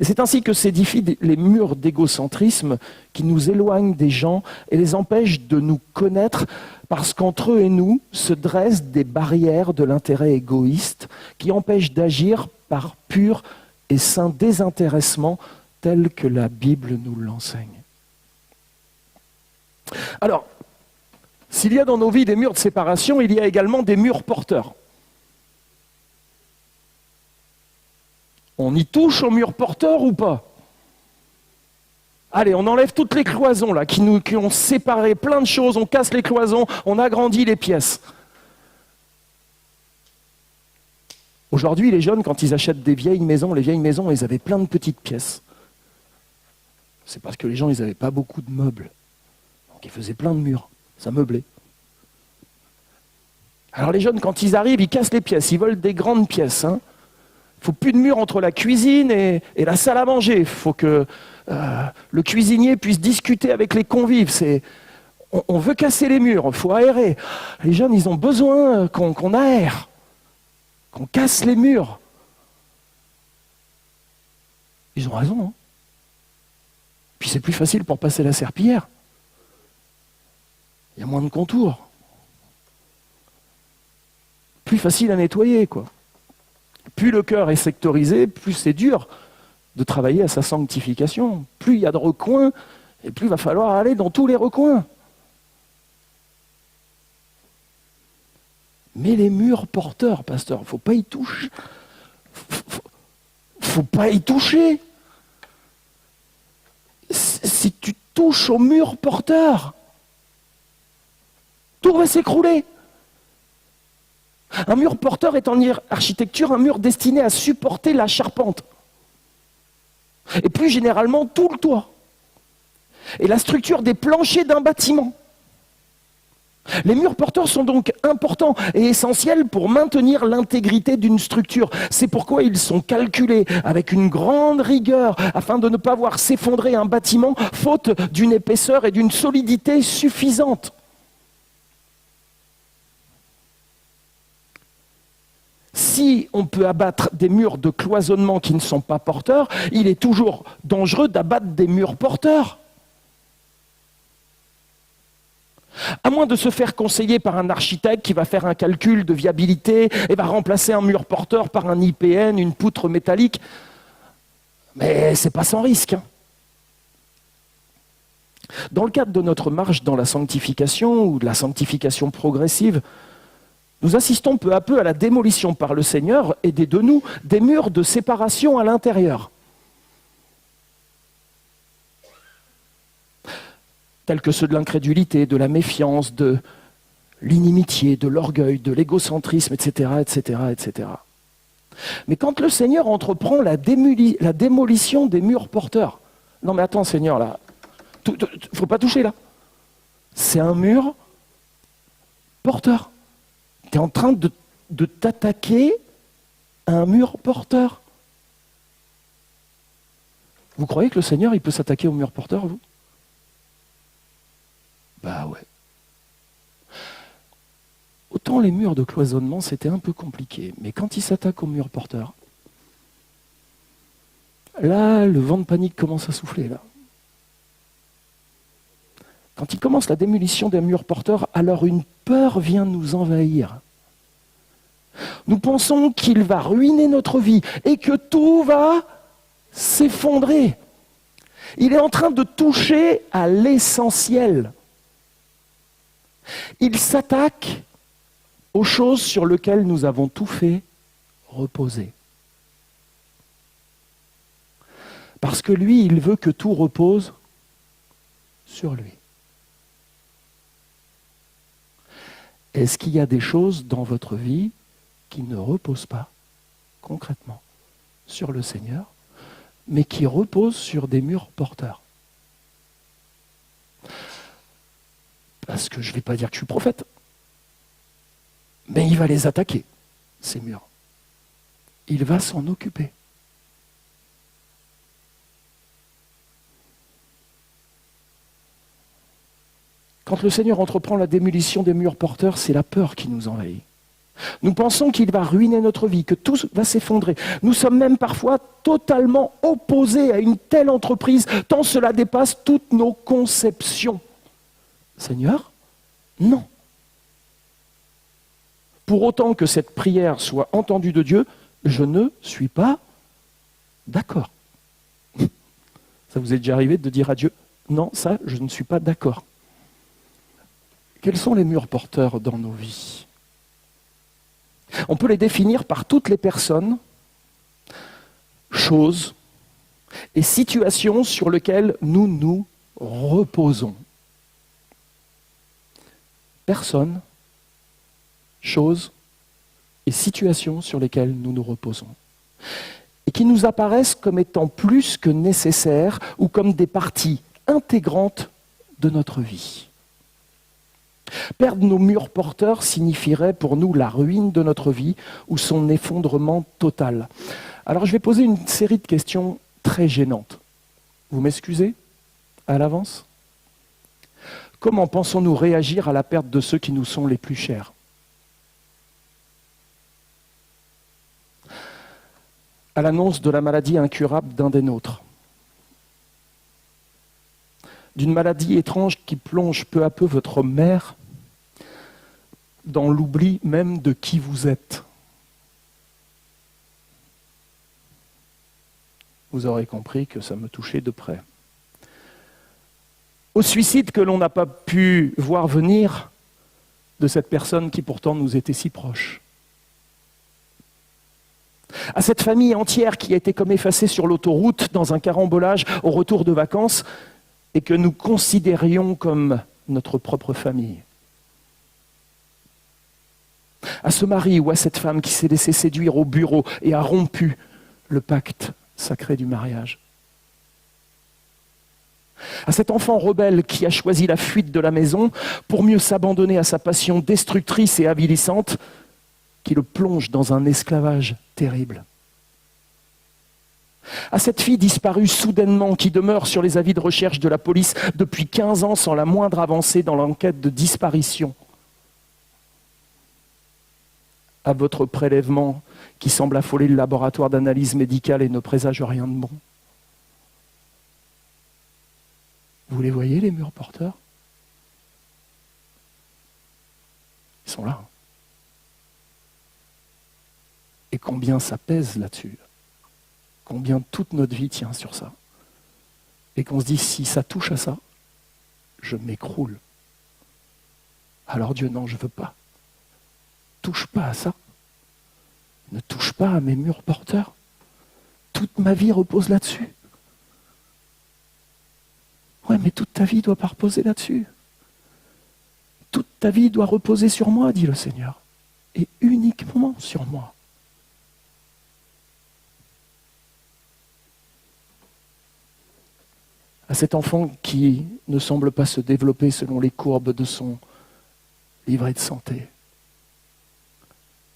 Et c'est ainsi que s'édifient les murs d'égocentrisme qui nous éloignent des gens et les empêchent de nous connaître parce qu'entre eux et nous se dressent des barrières de l'intérêt égoïste qui empêchent d'agir par pur et saint désintéressement tel que la Bible nous l'enseigne. Alors, s'il y a dans nos vies des murs de séparation, il y a également des murs porteurs. On y touche au mur porteur ou pas ? Allez, on enlève toutes les cloisons là, qui ont séparé plein de choses, on casse les cloisons, on agrandit les pièces. Aujourd'hui, les jeunes, quand ils achètent des vieilles maisons, les vieilles maisons, ils avaient plein de petites pièces. C'est parce que les gens, ils n'avaient pas beaucoup de meubles. Donc ils faisaient plein de murs, ça meublait. Alors les jeunes, quand ils arrivent, ils cassent les pièces, ils veulent des grandes pièces, hein. Il ne faut plus de mur entre la cuisine et la salle à manger. Il faut que le cuisinier puisse discuter avec les convives. On veut casser les murs, il faut aérer. Les jeunes, ils ont besoin qu'on aère, qu'on casse les murs. Ils ont raison. Hein. Puis c'est plus facile pour passer la serpillière. Il y a moins de contours. Plus facile à nettoyer, quoi. Plus le cœur est sectorisé, plus c'est dur de travailler à sa sanctification. Plus il y a de recoins, et plus il va falloir aller dans tous les recoins. Mais les murs porteurs, pasteur, il ne faut pas y toucher. Faut pas y toucher. Si tu touches au mur porteur, tout va s'écrouler. Un mur porteur est en architecture un mur destiné à supporter la charpente. Et plus généralement, tout le toit. Et la structure des planchers d'un bâtiment. Les murs porteurs sont donc importants et essentiels pour maintenir l'intégrité d'une structure. C'est pourquoi ils sont calculés avec une grande rigueur afin de ne pas voir s'effondrer un bâtiment faute d'une épaisseur et d'une solidité suffisantes. Si on peut abattre des murs de cloisonnement qui ne sont pas porteurs, il est toujours dangereux d'abattre des murs porteurs. À moins de se faire conseiller par un architecte qui va faire un calcul de viabilité et va remplacer un mur porteur par un IPN, une poutre métallique. Mais c'est pas sans risque. Hein. Dans le cadre de notre marche dans la sanctification ou de la sanctification progressive, nous assistons peu à peu à la démolition par le Seigneur et de nous des murs de séparation à l'intérieur. Tels que ceux de l'incrédulité, de la méfiance, de l'inimitié, de l'orgueil, de l'égocentrisme, etc., etc., etc. Mais quand le Seigneur entreprend la démolition des murs porteurs, non mais attends Seigneur, là, faut pas toucher là. C'est un mur porteur. Tu es en train de t'attaquer à un mur porteur. Vous croyez que le Seigneur, il peut s'attaquer au mur porteur, vous ? Bah ouais. Autant les murs de cloisonnement, c'était un peu compliqué. Mais quand il s'attaque au mur porteur, là, le vent de panique commence à souffler, là. Quand il commence la démolition des murs porteurs, alors une peur vient nous envahir. Nous pensons qu'il va ruiner notre vie et que tout va s'effondrer. Il est en train de toucher à l'essentiel. Il s'attaque aux choses sur lesquelles nous avons tout fait reposer. Parce que lui, il veut que tout repose sur lui. Est-ce qu'il y a des choses dans votre vie qui ne reposent pas concrètement sur le Seigneur, mais qui reposent sur des murs porteurs? Parce que je ne vais pas dire que je suis prophète, mais il va les attaquer, ces murs. Il va s'en occuper. Quand le Seigneur entreprend la démolition des murs porteurs, c'est la peur qui nous envahit. Nous pensons qu'il va ruiner notre vie, que tout va s'effondrer. Nous sommes même parfois totalement opposés à une telle entreprise, tant cela dépasse toutes nos conceptions. Seigneur, non. Pour autant que cette prière soit entendue de Dieu, je ne suis pas d'accord. Ça vous est déjà arrivé de dire à Dieu, non, ça, je ne suis pas d'accord. Quels sont les murs porteurs dans nos vies? On peut les définir par toutes les personnes, choses et situations sur lesquelles nous nous reposons. Personnes, choses et situations sur lesquelles nous nous reposons. Et qui nous apparaissent comme étant plus que nécessaires ou comme des parties intégrantes de notre vie. Perdre nos murs porteurs signifierait pour nous la ruine de notre vie ou son effondrement total. Alors je vais poser une série de questions très gênantes. Vous m'excusez à l'avance? Comment pensons-nous réagir à la perte de ceux qui nous sont les plus chers? À l'annonce de la maladie incurable d'un des nôtres? D'une maladie étrange qui plonge peu à peu votre mère dans l'oubli même de qui vous êtes. Vous aurez compris que ça me touchait de près. Au suicide que l'on n'a pas pu voir venir de cette personne qui pourtant nous était si proche. À cette famille entière qui a été comme effacée sur l'autoroute dans un carambolage au retour de vacances et que nous considérions comme notre propre famille. À ce mari ou à cette femme qui s'est laissé séduire au bureau et a rompu le pacte sacré du mariage. À cet enfant rebelle qui a choisi la fuite de la maison pour mieux s'abandonner à sa passion destructrice et avilissante qui le plonge dans un esclavage terrible. À cette fille disparue soudainement qui demeure sur les avis de recherche de la police depuis 15 ans sans la moindre avancée dans l'enquête de disparition. À votre prélèvement qui semble affoler le laboratoire d'analyse médicale et ne présage rien de bon. Vous les voyez, les murs porteurs? Ils sont là. Et combien ça pèse là-dessus? Combien toute notre vie tient sur ça? Et qu'on se dit, si ça touche à ça, je m'écroule. Alors Dieu, non, je ne veux pas. Touche pas à ça. Ne touche pas à mes murs porteurs. Toute ma vie repose là-dessus. Ouais, mais toute ta vie ne doit pas reposer là-dessus. Toute ta vie doit reposer sur moi, dit le Seigneur. Et uniquement sur moi. À cet enfant qui ne semble pas se développer selon les courbes de son livret de santé.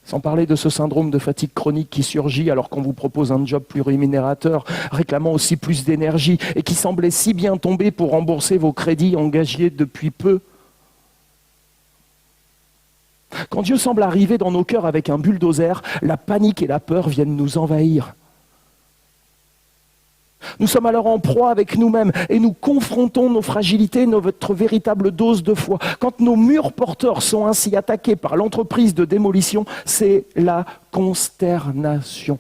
Sans parler de ce syndrome de fatigue chronique qui surgit alors qu'on vous propose un job plus rémunérateur, réclamant aussi plus d'énergie et qui semblait si bien tomber pour rembourser vos crédits engagés depuis peu. Quand Dieu semble arriver dans nos cœurs avec un bulldozer, la panique et la peur viennent nous envahir. Nous sommes alors en proie avec nous-mêmes et nous confrontons nos fragilités, notre véritable dose de foi. Quand nos murs porteurs sont ainsi attaqués par l'entreprise de démolition, c'est la consternation.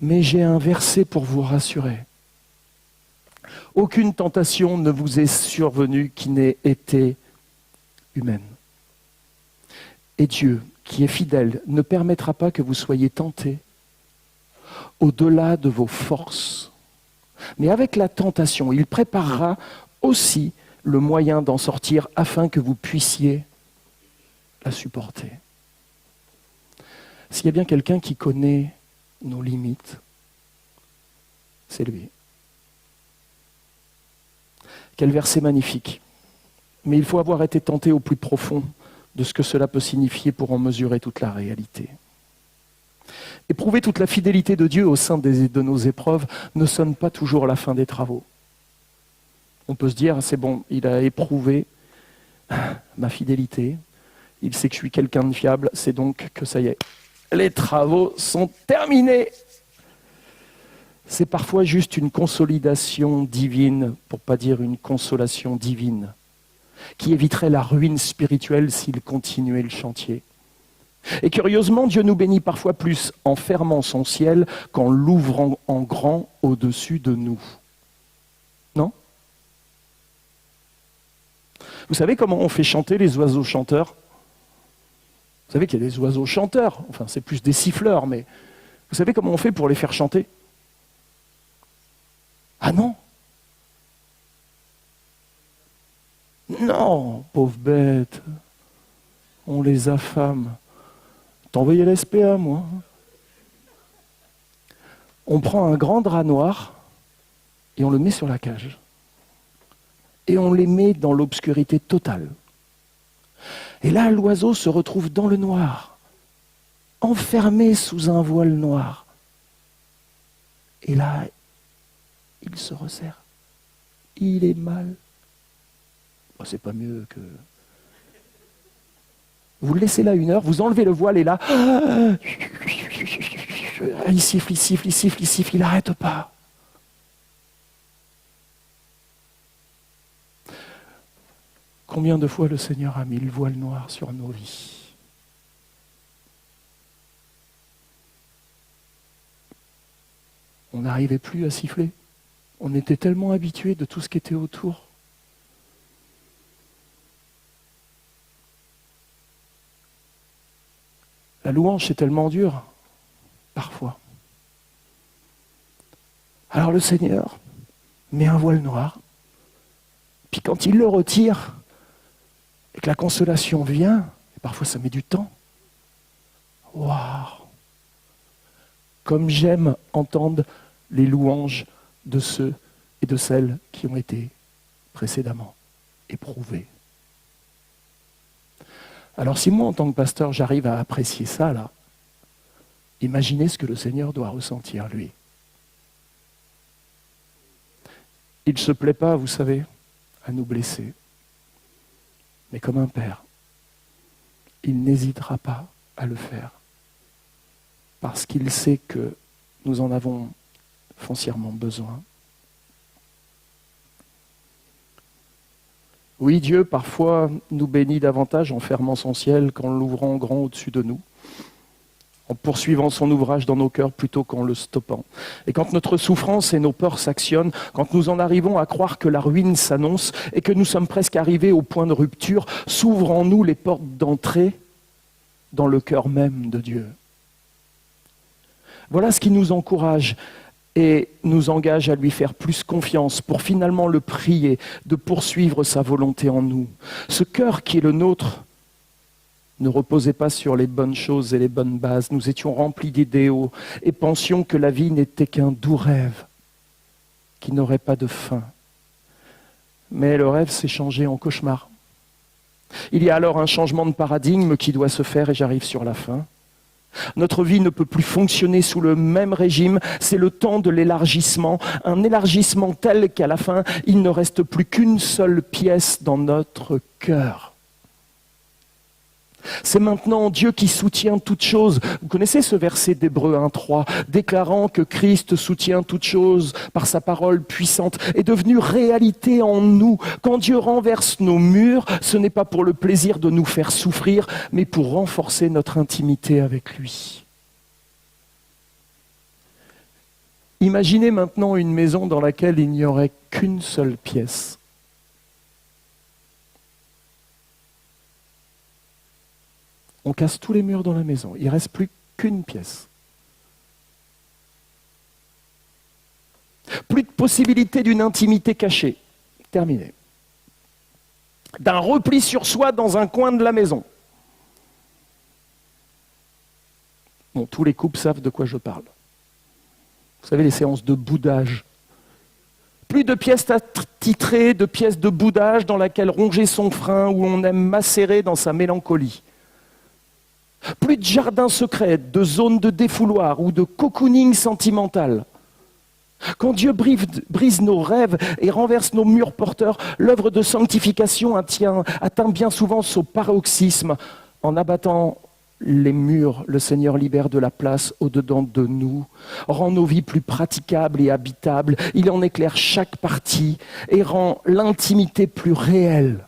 Mais j'ai un verset pour vous rassurer. Aucune tentation ne vous est survenue qui n'ait été humaine. Et Dieu, qui est fidèle, ne permettra pas que vous soyez tentés au-delà de vos forces. Mais avec la tentation, il préparera aussi le moyen d'en sortir afin que vous puissiez la supporter. S'il y a bien quelqu'un qui connaît nos limites, c'est lui. Quel verset magnifique. Mais il faut avoir été tenté au plus profond de ce que cela peut signifier pour en mesurer toute la réalité. Éprouver toute la fidélité de Dieu au sein de nos épreuves ne sonne pas toujours la fin des travaux. On peut se dire, c'est bon, il a éprouvé ma fidélité, il sait que je suis quelqu'un de fiable, c'est donc que ça y est, les travaux sont terminés. C'est parfois juste une consolidation divine, pour ne pas dire une consolation divine, qui éviterait la ruine spirituelle s'il continuait le chantier. Et curieusement, Dieu nous bénit parfois plus en fermant son ciel qu'en l'ouvrant en grand au-dessus de nous. Non ? Vous savez comment on fait chanter les oiseaux chanteurs ? Vous savez qu'il y a des oiseaux chanteurs, enfin c'est plus des siffleurs, mais vous savez comment on fait pour les faire chanter ? Ah non ? Non, pauvre bête, on les affame. T'envoyais l'SPA, moi. On prend un grand drap noir et on le met sur la cage. Et on les met dans l'obscurité totale. Et là, l'oiseau se retrouve dans le noir, enfermé sous un voile noir. Et là, il se resserre. Il est mal. Oh, c'est pas mieux que... Vous le laissez là 1 heure, vous enlevez le voile et là, il siffle, il n'arrête pas. Combien de fois le Seigneur a mis le voile noir sur nos vies ? On n'arrivait plus à siffler. On était tellement habitués de tout ce qui était autour. La louange, c'est tellement dur, parfois. Alors le Seigneur met un voile noir, puis quand il le retire, et que la consolation vient, et parfois ça met du temps, waouh! Comme j'aime entendre les louanges de ceux et de celles qui ont été précédemment éprouvés. Alors si moi, en tant que pasteur, j'arrive à apprécier ça, là, imaginez ce que le Seigneur doit ressentir, lui. Il ne se plaît pas, vous savez, à nous blesser. Mais comme un père, il n'hésitera pas à le faire. Parce qu'il sait que nous en avons foncièrement besoin. Oui, Dieu, parfois, nous bénit davantage en fermant son ciel qu'en l'ouvrant grand au-dessus de nous, en poursuivant son ouvrage dans nos cœurs plutôt qu'en le stoppant. Et quand notre souffrance et nos peurs s'actionnent, quand nous en arrivons à croire que la ruine s'annonce et que nous sommes presque arrivés au point de rupture, s'ouvrent en nous les portes d'entrée dans le cœur même de Dieu. Voilà ce qui nous encourage et nous engage à lui faire plus confiance pour finalement le prier, de poursuivre sa volonté en nous. Ce cœur qui est le nôtre ne reposait pas sur les bonnes choses et les bonnes bases. Nous étions remplis d'idéaux et pensions que la vie n'était qu'un doux rêve qui n'aurait pas de fin. Mais le rêve s'est changé en cauchemar. Il y a alors un changement de paradigme qui doit se faire et j'arrive sur la fin. Notre vie ne peut plus fonctionner sous le même régime, c'est le temps de l'élargissement, un élargissement tel qu'à la fin, il ne reste plus qu'une seule pièce dans notre cœur. C'est maintenant Dieu qui soutient toutes choses. Vous connaissez ce verset d'Hébreux 1:3, déclarant que Christ soutient toutes choses par sa parole puissante, est devenu réalité en nous. Quand Dieu renverse nos murs, ce n'est pas pour le plaisir de nous faire souffrir, mais pour renforcer notre intimité avec lui. Imaginez maintenant une maison dans laquelle il n'y aurait qu'une seule pièce. On casse tous les murs dans la maison, il ne reste plus qu'une pièce. Plus de possibilité d'une intimité cachée. Terminé. D'un repli sur soi dans un coin de la maison. Bon, tous les couples savent de quoi je parle. Vous savez, les séances de boudage. Plus de pièces attitrées, de pièces de boudage dans laquelle ronger son frein, où on aime macérer dans sa mélancolie. Plus de jardin secret, de zones de défouloir ou de cocooning sentimental. Quand Dieu brise nos rêves et renverse nos murs porteurs, l'œuvre de sanctification atteint bien souvent son paroxysme. En abattant les murs, le Seigneur libère de la place au-dedans de nous, rend nos vies plus praticables et habitables. Il en éclaire chaque partie et rend l'intimité plus réelle.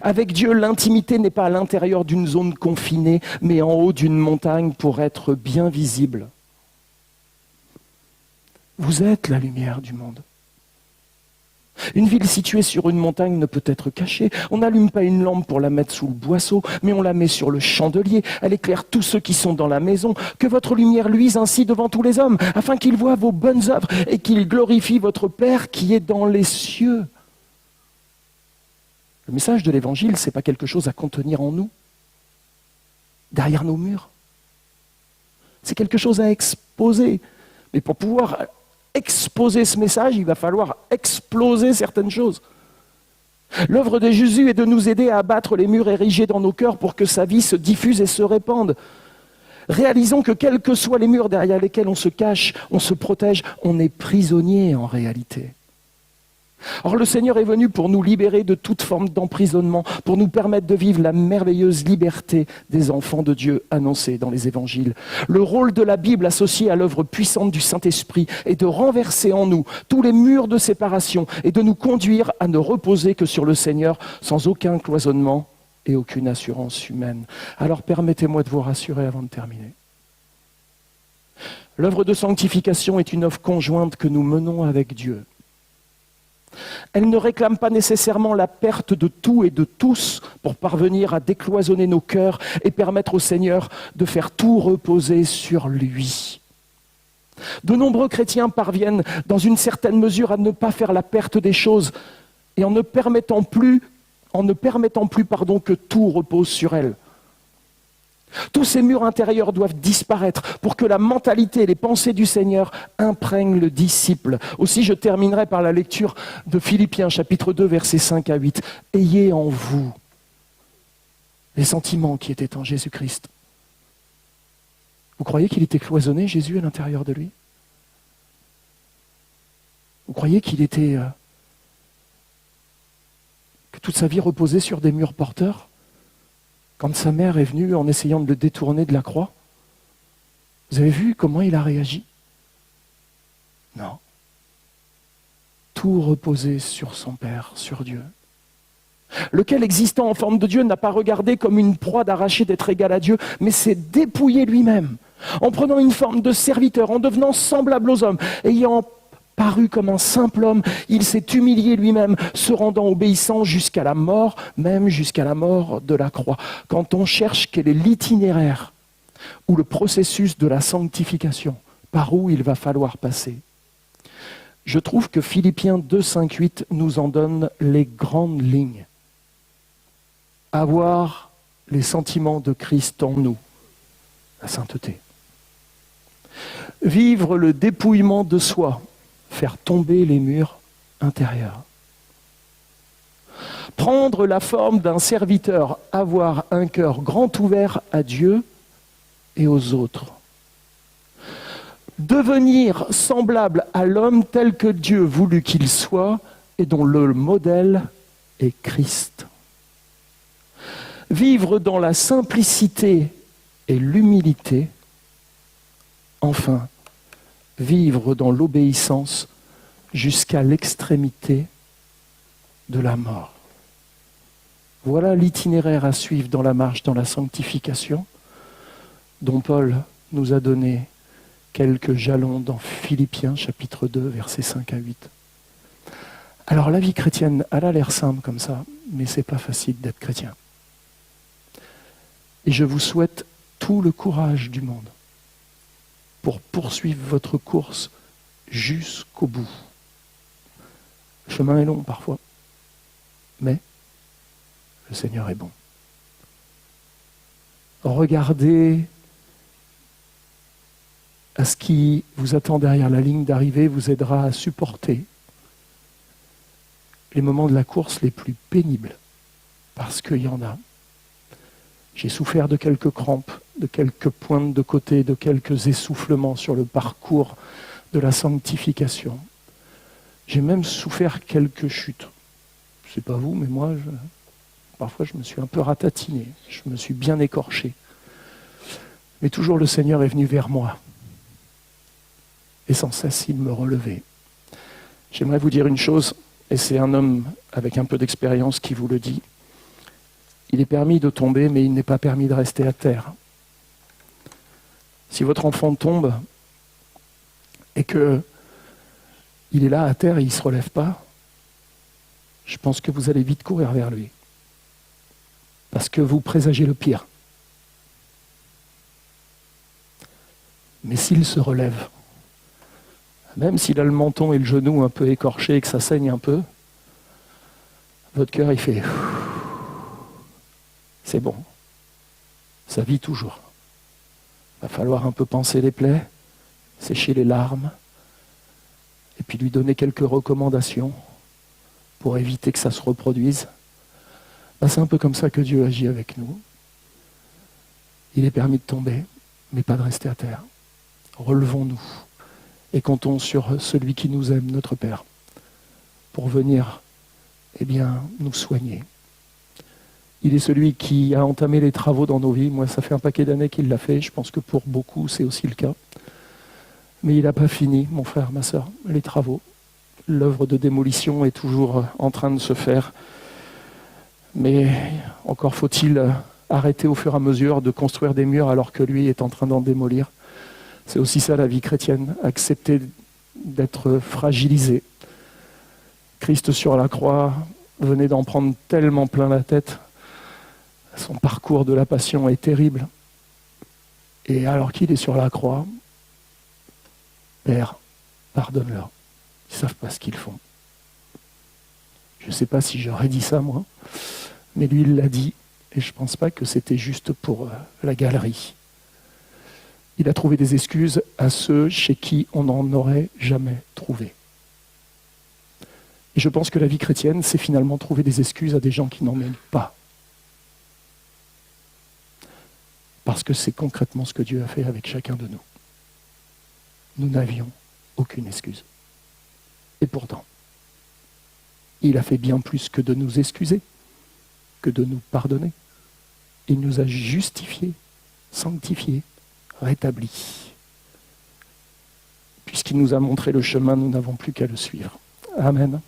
Avec Dieu, l'intimité n'est pas à l'intérieur d'une zone confinée, mais en haut d'une montagne pour être bien visible. Vous êtes la lumière du monde. Une ville située sur une montagne ne peut être cachée. On n'allume pas une lampe pour la mettre sous le boisseau, mais on la met sur le chandelier. Elle éclaire tous ceux qui sont dans la maison. Que votre lumière luise ainsi devant tous les hommes, afin qu'ils voient vos bonnes œuvres et qu'ils glorifient votre Père qui est dans les cieux. Le message de l'Évangile, ce n'est pas quelque chose à contenir en nous, derrière nos murs. C'est quelque chose à exposer. Mais pour pouvoir exposer ce message, il va falloir exploser certaines choses. L'œuvre de Jésus est de nous aider à abattre les murs érigés dans nos cœurs pour que sa vie se diffuse et se répande. Réalisons que quels que soient les murs derrière lesquels on se cache, on se protège, on est prisonnier en réalité. Or, le Seigneur est venu pour nous libérer de toute forme d'emprisonnement, pour nous permettre de vivre la merveilleuse liberté des enfants de Dieu annoncée dans les évangiles. Le rôle de la Bible associé à l'œuvre puissante du Saint-Esprit est de renverser en nous tous les murs de séparation et de nous conduire à ne reposer que sur le Seigneur sans aucun cloisonnement et aucune assurance humaine. Alors permettez-moi de vous rassurer avant de terminer. L'œuvre de sanctification est une œuvre conjointe que nous menons avec Dieu. Elle ne réclame pas nécessairement la perte de tout et de tous pour parvenir à décloisonner nos cœurs et permettre au Seigneur de faire tout reposer sur lui. De nombreux chrétiens parviennent dans une certaine mesure à ne pas faire la perte des choses et en ne permettant plus que tout repose sur elles. Tous ces murs intérieurs doivent disparaître pour que la mentalité et les pensées du Seigneur imprègnent le disciple. Aussi, je terminerai par la lecture de Philippiens, chapitre 2, versets 5 à 8. « Ayez en vous les sentiments qui étaient en Jésus-Christ. » Vous croyez qu'il était cloisonné, Jésus, à l'intérieur de lui? Vous croyez qu'il était... que toute sa vie reposait sur des murs porteurs? Quand sa mère est venue en essayant de le détourner de la croix, vous avez vu comment il a réagi? Non. Tout reposait sur son Père, sur Dieu. Lequel, existant en forme de Dieu, n'a pas regardé comme une proie d'arracher d'être égal à Dieu, mais s'est dépouillé lui-même, en prenant une forme de serviteur, en devenant semblable aux hommes, ayant paru comme un simple homme, il s'est humilié lui-même, se rendant obéissant jusqu'à la mort, même jusqu'à la mort de la croix. Quand on cherche quel est l'itinéraire ou le processus de la sanctification, par où il va falloir passer, je trouve que Philippiens 2, 5, 8 nous en donne les grandes lignes. Avoir les sentiments de Christ en nous, la sainteté. Vivre le dépouillement de soi, faire tomber les murs intérieurs. Prendre la forme d'un serviteur, avoir un cœur grand ouvert à Dieu et aux autres. Devenir semblable à l'homme tel que Dieu voulut qu'il soit et dont le modèle est Christ. Vivre dans la simplicité et l'humilité. Enfin, vivre dans l'obéissance jusqu'à l'extrémité de la mort. Voilà l'itinéraire à suivre dans la marche, dans la sanctification, dont Paul nous a donné quelques jalons dans Philippiens chapitre 2, versets 5 à 8. Alors la vie chrétienne, elle a l'air simple comme ça, mais c'est pas facile d'être chrétien. Et je vous souhaite tout le courage du monde pour poursuivre votre course jusqu'au bout. Le chemin est long parfois, mais le Seigneur est bon. Regardez à ce qui vous attend derrière la ligne d'arrivée, vous aidera à supporter les moments de la course les plus pénibles, parce qu'il y en a. J'ai souffert de quelques crampes, de quelques pointes de côté, de quelques essoufflements sur le parcours de la sanctification. J'ai même souffert quelques chutes. Je ne sais pas vous, mais moi, parfois je me suis un peu ratatiné, je me suis bien écorché. Mais toujours le Seigneur est venu vers moi. Et sans cesse, il me relevait. J'aimerais vous dire une chose, et c'est un homme avec un peu d'expérience qui vous le dit. Il est permis de tomber, mais il n'est pas permis de rester à terre. Si votre enfant tombe et qu'il est là à terre et il ne se relève pas, je pense que vous allez vite courir vers lui. Parce que vous présagez le pire. Mais s'il se relève, même s'il a le menton et le genou un peu écorché et que ça saigne un peu, votre cœur il fait c'est bon, ça vit toujours. Il va falloir un peu panser les plaies, sécher les larmes, et puis lui donner quelques recommandations pour éviter que ça se reproduise. C'est un peu comme ça que Dieu agit avec nous. Il est permis de tomber, mais pas de rester à terre. Relevons-nous et comptons sur celui qui nous aime, notre Père, pour venir nous soigner. Il est celui qui a entamé les travaux dans nos vies. Moi, ça fait un paquet d'années qu'il l'a fait. Je pense que pour beaucoup, c'est aussi le cas. Mais il n'a pas fini, mon frère, ma sœur, les travaux. L'œuvre de démolition est toujours en train de se faire. Mais encore faut-il arrêter au fur et à mesure de construire des murs alors que lui est en train d'en démolir. C'est aussi ça la vie chrétienne, accepter d'être fragilisé. Christ sur la croix venait d'en prendre tellement plein la tête. Son parcours de la passion est terrible. Et alors qu'il est sur la croix, Père, pardonne-leur. Ils ne savent pas ce qu'ils font. Je ne sais pas si j'aurais dit ça, moi, mais lui, il l'a dit. Et je ne pense pas que c'était juste pour la galerie. Il a trouvé des excuses à ceux chez qui on n'en aurait jamais trouvé. Et je pense que la vie chrétienne, c'est finalement trouver des excuses à des gens qui n'en méritent pas. Parce que c'est concrètement ce que Dieu a fait avec chacun de nous. Nous n'avions aucune excuse. Et pourtant, il a fait bien plus que de nous excuser, que de nous pardonner. Il nous a justifiés, sanctifiés, rétablis. Puisqu'il nous a montré le chemin, nous n'avons plus qu'à le suivre. Amen.